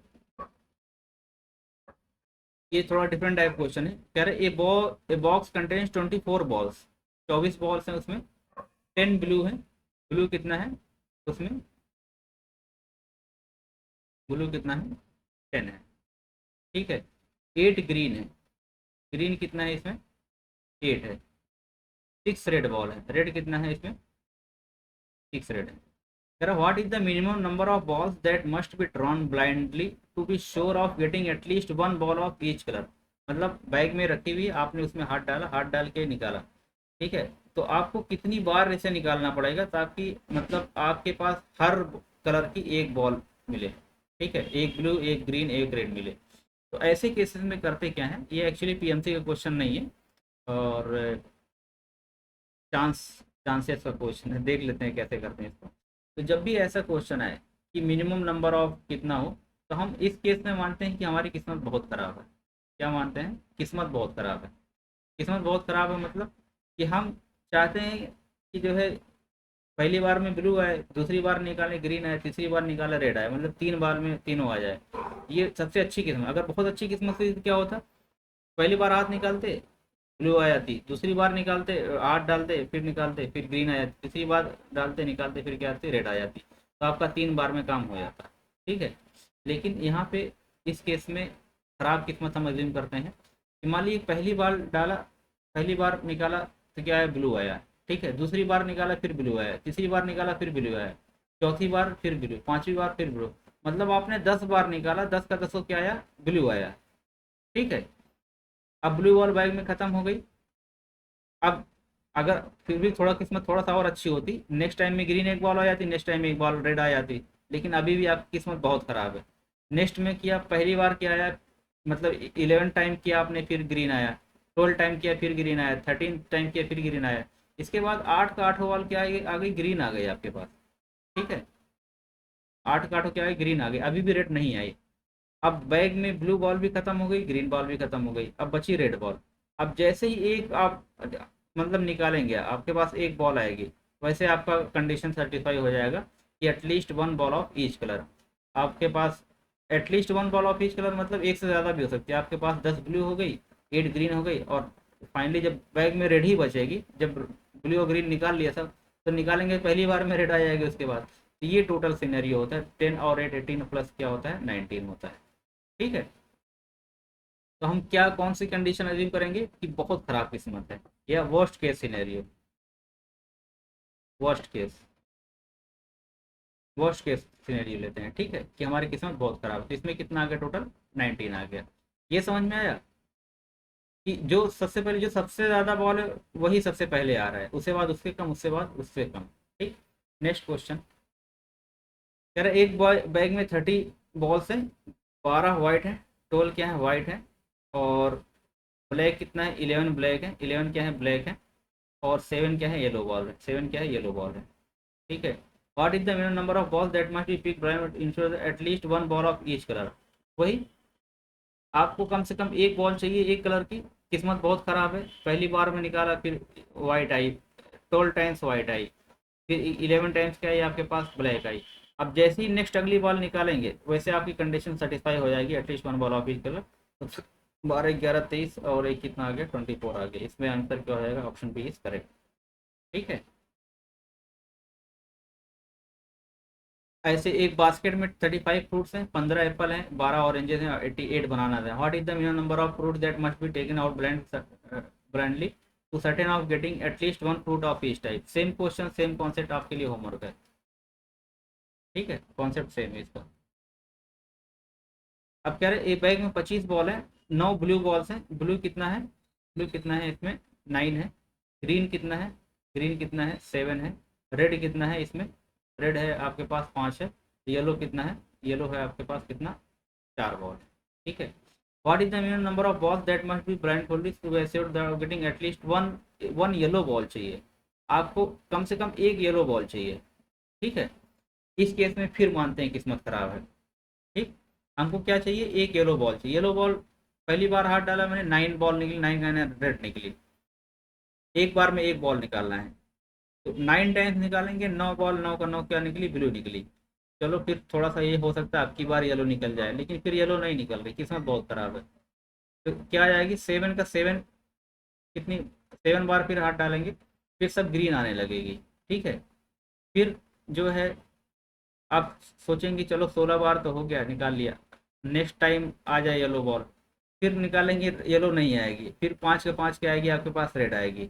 [SPEAKER 1] ये थोड़ा डिफरेंट टाइप क्वेश्चन है। कह रहे a box contains 24 balls, 24 balls हैं उसमें, 10 ब्लू है। ब्लू कितना है उसमें? ब्लू कितना है? 10 है। ठीक है, 8 ग्रीन है। ग्रीन कितना है इसमें? 8 है। 6 रेड बॉल है। रेड कितना है इसमें? 6 रेड है। कह रहा what is the minimum number of balls that must be drawn blindly to be sure of getting at least 1 ball of each colour. मतलब बैग में रखी हुई, आपने उसमें हाथ डाला, हाथ डाल के निकाला। ठीक है, तो आपको कितनी बार इसे निकालना पड़ेगा ताकि मतलब आपके पास हर कलर की एक बॉल मिले। ठीक है, एक ब्लू, एक ग्रीन, एक रेड मिले। तो ऐसे केसेस में करते क्या है, ये एक्चुअली पीएमसी का क्वेश्चन नहीं है, और चांस चांसेस का क्वेश्चन है। देख लेते हैं कैसे करते हैं इसको। तो जब भी ऐसा क्वेश्चन आए कि मिनिमम नंबर ऑफ कितना हो, तो हम इस केस में मानते हैं कि हमारी किस्मत बहुत ख़राब है। क्या मानते हैं? किस्मत बहुत ख़राब है। किस्मत बहुत ख़राब है मतलब कि हम चाहते हैं कि जो है पहली बार में ब्लू आए, दूसरी बार निकाले ग्रीन आए, तीसरी बार निकाले रेड आए, मतलब 3 बार में तीनों आ जाए। ये सबसे अच्छी किस्मत। अगर बहुत अच्छी किस्मत से क्या होता, पहली बार हाथ निकालते ब्लू आ जाती, दूसरी बार निकालते हाथ डालते फिर निकालते फिर ग्रीन आ जाती, तीसरी बार डालते निकालते फिर क्या आती? रेड आ जाती। तो आपका 3 बार में काम हो जाता। ठीक है, लेकिन यहाँ पे इस केस में खराब किस्मत हम अज्यूम करते हैं कि मान लीजिए पहली बार डाला, पहली बार निकाला तो क्या है? ब्लू आया। ठीक है, दूसरी बार निकाला फिर ब्लू आया, तीसरी बार निकाला फिर ब्लू आया, चौथी बार फिर ब्लू, पांचवी बार फिर ब्लू। मतलब आपने 10 बार निकाला, 10 का 10 क्या आया? ब्लू आया। ठीक है, अब ब्लू बॉल बैग में खत्म हो गई। अब अगर फिर भी थोड़ा किस्मत थोड़ा सा और अच्छी होती, नेक्स्ट टाइम में ग्रीन एक बॉल आ जाती, नेक्स्ट टाइम में एक बॉल रेड आ जाती। लेकिन अभी भी आपकी किस्मत बहुत खराब है। नेक्स्ट में किया, पहली बार क्या आया, मतलब 11 टाइम किया आपने फिर ग्रीन आया, 12 टाइम किया फिर ग्रीन आया, 13 टाइम किया फिर ग्रीन आया। इसके बाद 8 का 8 बॉल क्या आ गई? ग्रीन आ गई आपके पास। ठीक है, 8 का 8 क्या है? ग्रीन आ गई, अभी भी रेड नहीं आई। अब बैग में ब्लू बॉल भी खत्म हो गई, ग्रीन बॉल भी खत्म हो गई, अब बची रेड बॉल। अब जैसे ही एक आप मतलब निकालेंगे, आपके पास एक बॉल आएगी, वैसे आपका कंडीशन सेटिस्फाई हो जाएगा कि at least 1 ball of each colour आपके पास। At least 1 ball of each colour मतलब एक से ज़्यादा भी हो सकती है। आपके पास 10 ब्लू हो गई, 8 ग्रीन हो गई, और फाइनली जब बैग में रेड ही बचेगी, जब ब्लू और ग्रीन निकाल लिया सब, तो निकालेंगे पहली बार में रेड आ जाएगी उसके बाद। तो ये टोटल सिनेरियो होता है। 10 और 8 18 प्लस क्या होता है? 19 होता है। ठीक है, तो हम क्या कौन सी कंडीशन अज्यूम करेंगे कि बहुत खराब किस्मत है, या worst case scenario? Worst case. Worst case scenario लेते हैं, ठीक है, कि हमारी किस्मत बहुत खराब है, तो इसमें कितना आ गया टोटल, 19 आ गया। ये समझ में आया कि जो सबसे पहले जो सबसे ज्यादा बॉल है वही सबसे पहले आ रहा है, उसके बाद उससे कम, उससे बाद उससे कम। ठीक। नेक्स्ट क्वेश्चन कह रहा है एक बॉय बैग में 30 बॉल्स हैं, 12 वाइट है, 12 क्या है वाइट है, और ब्लैक कितना है, 11 ब्लैक है, 11 क्या है ब्लैक है, और 7 क्या है येलो बॉल है, 7 क्या है येलो बॉल है। ठीक है। What is the minimum number of ball that must be pick by ensure at least one ball of each colour. वही, आपको कम से कम एक बॉल चाहिए एक कलर की, किस्मत बहुत खराब है, पहली बार में निकाला फिर वाइट आई, 12 टाइम्स वाइट आई, फिर 11 टाइम्स क्या आई आपके पास ब्लैक आई। अब जैसे ही नेक्स्ट अगली बॉल निकालेंगे वैसे आपकी कंडीशन सेटिस्फाई हो जाएगी, at least one ball of each colour. तो 12 11 23 और एक कितना आ गया 24 आ गया, इसमें आंसर क्या हो जाएगा, ऑप्शन बी इज करेक्ट। ठीक है। ऐसे एक बास्केट में 35 फ्रूट्स हैं, 15 एप्पल हैं, 12 ऑरेंजेस हैं, 88 बनाना है। What is the minimum number of fruit that must be taken out blindly to certain of getting at least one fruit of each type. Same question same concept आपके लिए homework है। ठीक है, कॉन्सेप्ट सेम है इसका। अब कह रहे हैं एक बैग में 25 बॉल है, 9 ब्लू बॉल्स हैं, ब्लू कितना है, ब्लू कितना है इसमें 9 है, ग्रीन कितना है, ग्रीन कितना है 7 है, रेड कितना है इसमें, रेड है आपके पास 5 है, येलो कितना है, येलो है आपके पास कितना 4 बॉल। ठीक है। What is the minimum number of balls that must be blind folded to assure that getting at least one, one yellow ball चाहिए, आपको कम से कम एक येलो बॉल चाहिए। ठीक है। इस केस में फिर मानते हैं किस्मत खराब है। ठीक। हमको क्या चाहिए, एक येलो बॉल चाहिए, येलो बॉल पहली बार हाथ डाला मैंने 9 बॉल निकली, 9 रेड निकली, एक बार में एक बॉल निकालना है, तो 9 टाइम्स निकालेंगे, 9 बॉल, 9 का 9 क्या निकली ब्लू निकली। चलो फिर थोड़ा सा ये हो सकता है आपकी बार येलो निकल जाए, लेकिन फिर येलो नहीं निकल रही, किस्मत बहुत खराब है। तो क्या आ जाएगी 7 का 7, कितनी 7 बार फिर हाथ डालेंगे, फिर सब ग्रीन आने लगेगी। ठीक है। फिर जो है आप सोचेंगे चलो 16 बार तो हो गया निकाल लिया, नेक्स्ट टाइम आ जाए येलो बॉल, फिर निकालेंगे येलो नहीं आएगी, फिर 5 का 5 क्या आएगी आपके पास रेड आएगी।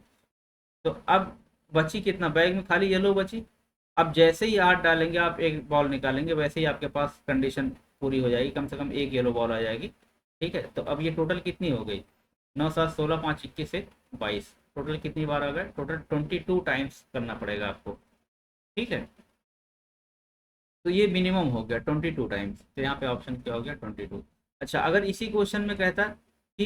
[SPEAKER 1] तो अब बची कितना, बैग में खाली येलो बची। अब जैसे ही हाथ डालेंगे आप एक बॉल निकालेंगे वैसे ही आपके पास कंडीशन पूरी हो जाएगी, कम से कम एक येलो बॉल आ जाएगी। ठीक है। तो अब ये टोटल कितनी हो गई, 9 7 16 5 21 से 22, टोटल कितनी बार आ गए, टोटल 22 टाइम्स करना पड़ेगा आपको। ठीक है। तो ये मिनिमम हो गया 22 टाइम्स, तो यहाँ पे ऑप्शन क्या हो गया 22। अच्छा, अगर इसी क्वेश्चन में कहता कि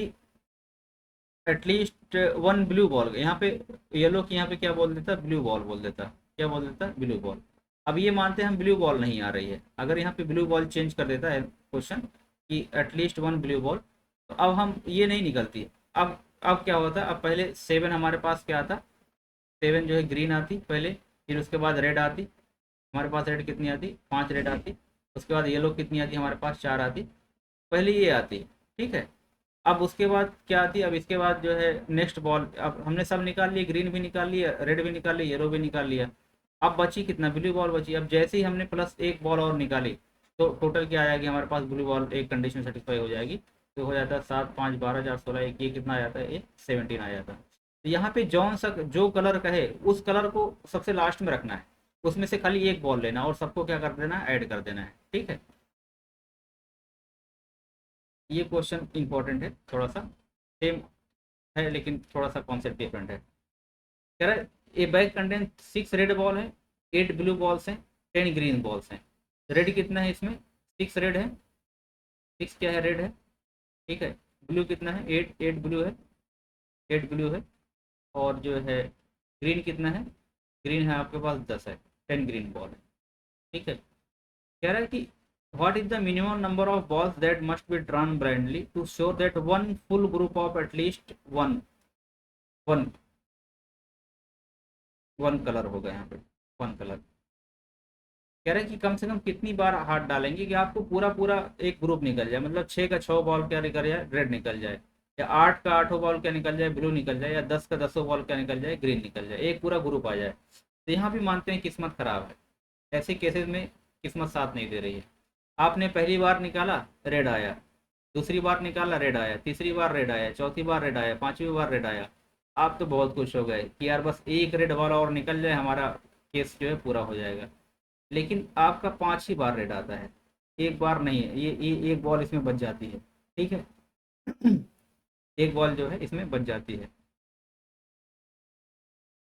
[SPEAKER 1] एटलीस्ट वन ब्लू बॉल, यहाँ पे येलो की यहाँ पे क्या बोल देता, ब्लू बॉल बोल देता, क्या बोल देता ब्लू बॉल। अब ये मानते हैं हम ब्लू बॉल नहीं आ रही है, अगर यहाँ पे ब्लू बॉल चेंज कर देता है क्वेश्चन कि एटलीस्ट वन ब्लू बॉल, तो अब हम ये नहीं निकलती। अब क्या होता, अब पहले 7 हमारे पास क्या आता, 7 जो है ग्रीन आती पहले, फिर उसके बाद रेड आती, हमारे पास रेड कितनी आती 5 रेड आती, उसके बाद येलो कितनी आती हमारे पास 4 आती, पहले ये आती। ठीक है। अब उसके बाद क्या आती, अब इसके बाद जो है नेक्स्ट बॉल, अब हमने सब निकाल लिए, ग्रीन भी निकाल लिया, रेड भी निकाल लिया, येलो भी निकाल लिया, अब बची कितना ब्लू बॉल बची। अब जैसे ही हमने प्लस एक बॉल और निकाली तो टोटल क्या आ जाएगी हमारे पास, ब्लू बॉल एक कंडीशन सेटिस्फाई हो जाएगी, तो हो जाता है 7 5 12 4 16 एक, ये कितना आ जाता है, ये 17 आ जाता है। तो यहाँ पे जौन सा जो कलर कहे उस कलर को सबसे लास्ट में रखना है, उसमें से खाली एक बॉल लेना और सबको क्या कर देना है, ऐड कर देना है। ठीक है। ये क्वेश्चन इंपॉर्टेंट है थोड़ा सा, सेम है लेकिन थोड़ा सा कॉन्सेप्ट डिफरेंट है। कह रहा है ए बैग कंटेन 6 रेड बॉल है, 8 ब्लू बॉल्स हैं, 10 ग्रीन बॉल्स हैं। रेड कितना है इसमें, 6 रेड है, 6 क्या है रेड है। ठीक है। ब्लू कितना है 8 ब्लू है, 8 ब्लू है, और जो है ग्रीन कितना है, ग्रीन है आपके पास 10 है, 10 ग्रीन बॉल है। ठीक है। कह रहा है कि what is the minimum number of balls that must be drawn blindly to sure that one full group of at least one, one, one colour होगा यहाँ पे, वन कलर। कह रहे हैं कि कम से कम कितनी बार हाथ डालेंगे कि आपको पूरा पूरा एक ग्रुप निकल जाए, मतलब 6 का 6 बॉल क्या निकल जाए रेड निकल जाए, या 8 का 8 बॉल क्या निकल जाए ब्लू निकल जाए, या 10 का 10 बॉल क्या निकल जाए ग्रीन निकल जाए, एक पूरा ग्रुप आ जाए। तो यहाँ भी मानते हैं किस्मत खराब है, ऐसे केसेस में किस्मत साथ नहीं दे रही है। आपने पहली बार निकाला रेड आया, दूसरी बार निकाला रेड आया, तीसरी बार रेड आया, चौथी बार रेड आया, पांचवी बार रेड आया। आप तो बहुत खुश हो गए कि यार बस एक रेड वाला और निकल जाए, हमारा केस जो है पूरा हो जाएगा। लेकिन आपका 5 ही बार रेड आता है, एक बार नहीं है। ये एक बॉल इसमें बच जाती है, ठीक है। एक बॉल जो है इसमें बच जाती है,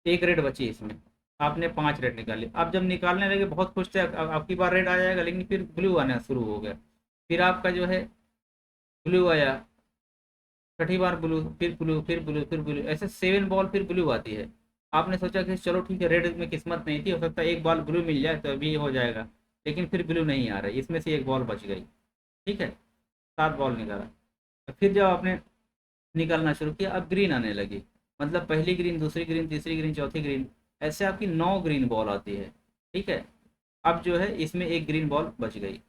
[SPEAKER 1] एक रेड बची है इसमें। आपने 5 रेड निकाले, आप जब निकालने लगे बहुत खुश थे, आपकी बार रेड आ जाएगा, लेकिन फिर ब्लू आना शुरू हो गया। फिर आपका जो है ब्लू आया, छठी बार ब्लू, फिर ब्लू, फिर ब्लू, फिर ब्लू, ऐसे 7 बॉल फिर ब्लू आती है। आपने सोचा कि चलो ठीक है, रेड में किस्मत नहीं थी, हो सकता है एक बॉल ब्लू मिल जाए तो अभी हो जाएगा। लेकिन फिर ब्लू नहीं आ रही, इसमें से एक बॉल बच गई, ठीक है। 7 बॉल निकाला। तो फिर जब आपने निकालना शुरू किया, अब ग्रीन आने लगी, मतलब पहली ग्रीन, दूसरी ग्रीन, तीसरी ग्रीन, चौथी ग्रीन, ऐसे आपकी 9 ग्रीन बॉल आती है, ठीक है। अब जो है इसमें एक ग्रीन बॉल बच गई।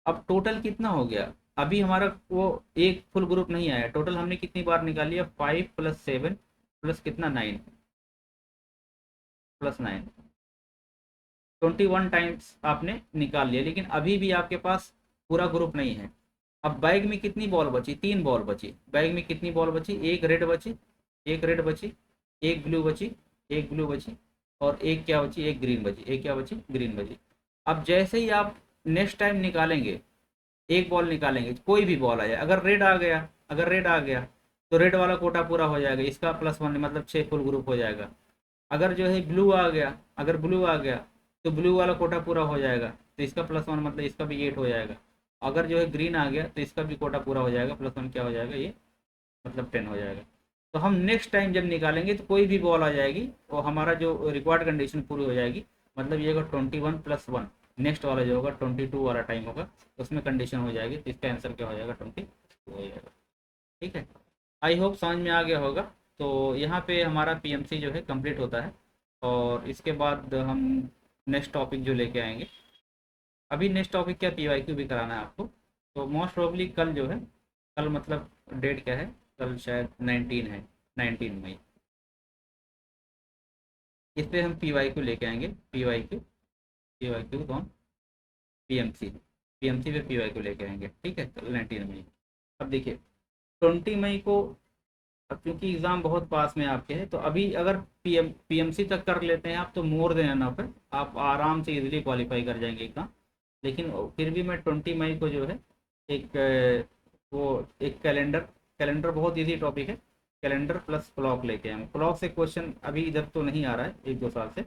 [SPEAKER 1] अब टोटल कितना हो गया, अभी हमारा वो एक फुल ग्रुप नहीं आया, टोटल हमने कितनी बार निकाली है, 5 + 7 प्लस कितना, 9 + 9, 21 टाइम्स आपने निकाल लिया। लेकिन अभी भी आपके पास पूरा ग्रुप नहीं है। अब बैग में कितनी बॉल बची, 3 बॉल बची। बैग में कितनी बॉल बची, एक रेड बची, एक रेड बची, एक ब्लू बची, एक ब्लू बची, और एक क्या बची, एक ग्रीन बची, एक क्या बची, ग्रीन बची। अब जैसे ही आप नेक्स्ट टाइम निकालेंगे, एक बॉल निकालेंगे, कोई भी बॉल आ जाए, अगर रेड आ गया, अगर रेड आ गया तो रेड वाला कोटा पूरा हो जाएगा, इसका +1 मतलब 6 फुल ग्रुप हो जाएगा। अगर जो है ब्लू आ गया, अगर ब्लू आ गया तो ब्लू वाला कोटा पूरा हो जाएगा, तो इसका +1 मतलब इसका भी 8 हो जाएगा। अगर जो है ग्रीन आ गया तो इसका भी कोटा पूरा हो जाएगा, +1 क्या हो जाएगा, ये मतलब 10 हो जाएगा। तो हम नेक्स्ट टाइम जब निकालेंगे तो कोई भी बॉल आ जाएगी, और हमारा जो रिक्वायर्ड कंडीशन पूरी हो जाएगी। मतलब ये होगा 21 + 1, नेक्स्ट वाला जो होगा 22 वाला टाइम होगा, उसमें कंडीशन हो जाएगी, तो इसका आंसर क्या हो जाएगा, 22 हो जाएगा, ठीक है। आई होप समझ में आ गया होगा। तो यहाँ पे हमारा पीएमसी जो है कंप्लीट होता है, और इसके बाद हम नेक्स्ट टॉपिक जो लेके आएंगे, अभी नेक्स्ट टॉपिक क्या, पीवाईक्यू भी कराना है आपको। तो मोस्ट प्रोबेबली कल जो है, कल मतलब डेट क्या है, कल शायद 19 है, 19 मई। इस पे हम पीवाईक्यू लेके आएंगे, पीवाईक्यू, पीवाईक्यू कौन, पीएमसी, पीएमसी पे पीवाईक्यू लेके आएंगे, ठीक है, कल 19 मई। अब देखिए 20 मई को, अब क्योंकि एग्ज़ाम बहुत पास में आपके है, तो अभी अगर पीएमसी तक कर लेते हैं आप तो मोर देन एनफ है, आप आराम से इजीली क्वालिफाई कर जाएंगे एग्ज़ाम। लेकिन फिर भी मैं 20 मई को जो है एक वो एक कैलेंडर, कैलेंडर बहुत इजी टॉपिक है, कैलेंडर प्लस क्लॉक लेके आए। क्लॉक से क्वेश्चन अभी इधर तो नहीं आ रहा है 1-2 साल से,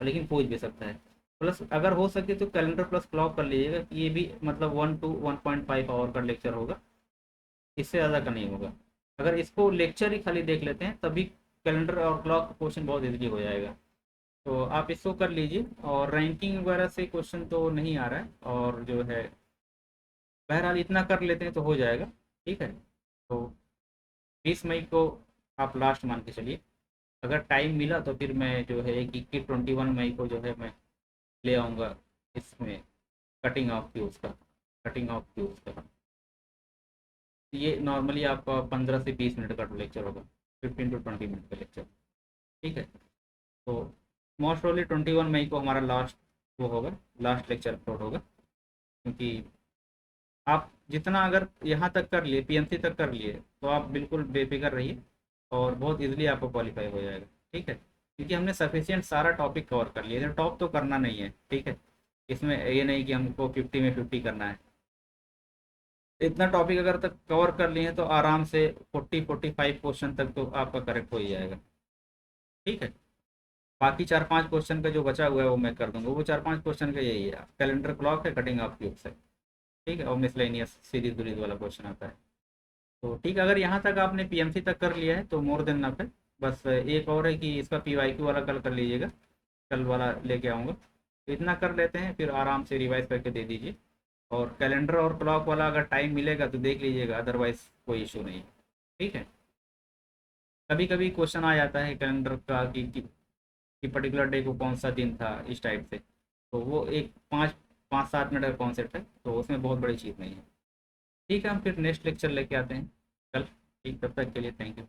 [SPEAKER 1] लेकिन पूछ भी सकता है। प्लस अगर हो सके तो कैलेंडर प्लस क्लॉक कर लीजिएगा, ये भी मतलब 1 to 1.5 आवर का लेक्चर होगा, इससे ज़्यादा का नहीं होगा। अगर इसको लेक्चर ही खाली देख लेते हैं तभी कैलेंडर और क्लॉक क्वेश्चन बहुत इजीली हो जाएगा। तो आप इसको कर लीजिए, और रैंकिंग वगैरह से क्वेश्चन तो नहीं आ रहा है, और जो है बहरहाल इतना कर लेते हैं तो हो जाएगा, ठीक है। तो 20 मई को आप लास्ट मान के चलिए। अगर टाइम मिला तो फिर मैं जो है एक 21 मई को जो है मैं ले आऊँगा इसमें, कटिंग ऑफ क्यूज का, कटिंग ऑफ क्यूज का। ये नॉर्मली आपका 15 से 20 मिनट का लेक्चर होगा, 15 to 20 मिनट का लेक्चर, ठीक है। तो मोस्ट प्रोबेबली 21 मई को हमारा लास्ट वो होगा, लास्ट लेक्चर अपलोड होगा। क्योंकि आप जितना अगर यहाँ तक कर लिए, पीएमसी तक कर लिए, तो आप बिल्कुल बेफिक्र रहिए, और बहुत इजीली आपको क्वालिफाई हो जाएगा, ठीक है। क्योंकि हमने सफिशिएंट सारा टॉपिक कवर कर लिया, टॉप तो करना नहीं है, ठीक है। इसमें ये नहीं कि हमको 50 में 50 करना है। इतना टॉपिक अगर तक कवर कर लिए तो आराम से 40-45 क्वेश्चन तक तो आपका करेक्ट हो ही जाएगा, ठीक है। बाकी 4-5 क्वेश्चन का जो बचा हुआ है वो मैं कर दूंगा, वो 4-5 क्वेश्चन का यही है, कैलेंडर क्लॉक है, कटिंग ऑफ क्यूब्स है, ठीक है, और मिसलेनियस सीरीज दुरीज वाला क्वेश्चन आता है। तो ठीक है, अगर यहाँ तक आपने पीएमसी तक कर लिया है तो मोर देन नफ है। बस एक और है कि इसका पीवाईक्यू वाला कल कर लीजिएगा, कल वाला लेके आऊँगा, तो इतना कर लेते हैं, फिर आराम से रिवाइज करके दे दीजिए। और कैलेंडर और क्लॉक वाला अगर टाइम मिलेगा तो देख लीजिएगा, अदरवाइज कोई इशू नहीं है, ठीक है। कभी कभी क्वेश्चन आ जाता है कैलेंडर का कि पर्टिकुलर डे को कौन सा दिन था, इस टाइप से, तो वो एक 5-7 मिनट का कॉन्सेप्ट है, तो उसमें बहुत बड़ी चीज़ नहीं है, ठीक है। हम फिर नेक्स्ट लेक्चर लेके आते हैं कल, ठीक, तब तक के लिए थैंक यू।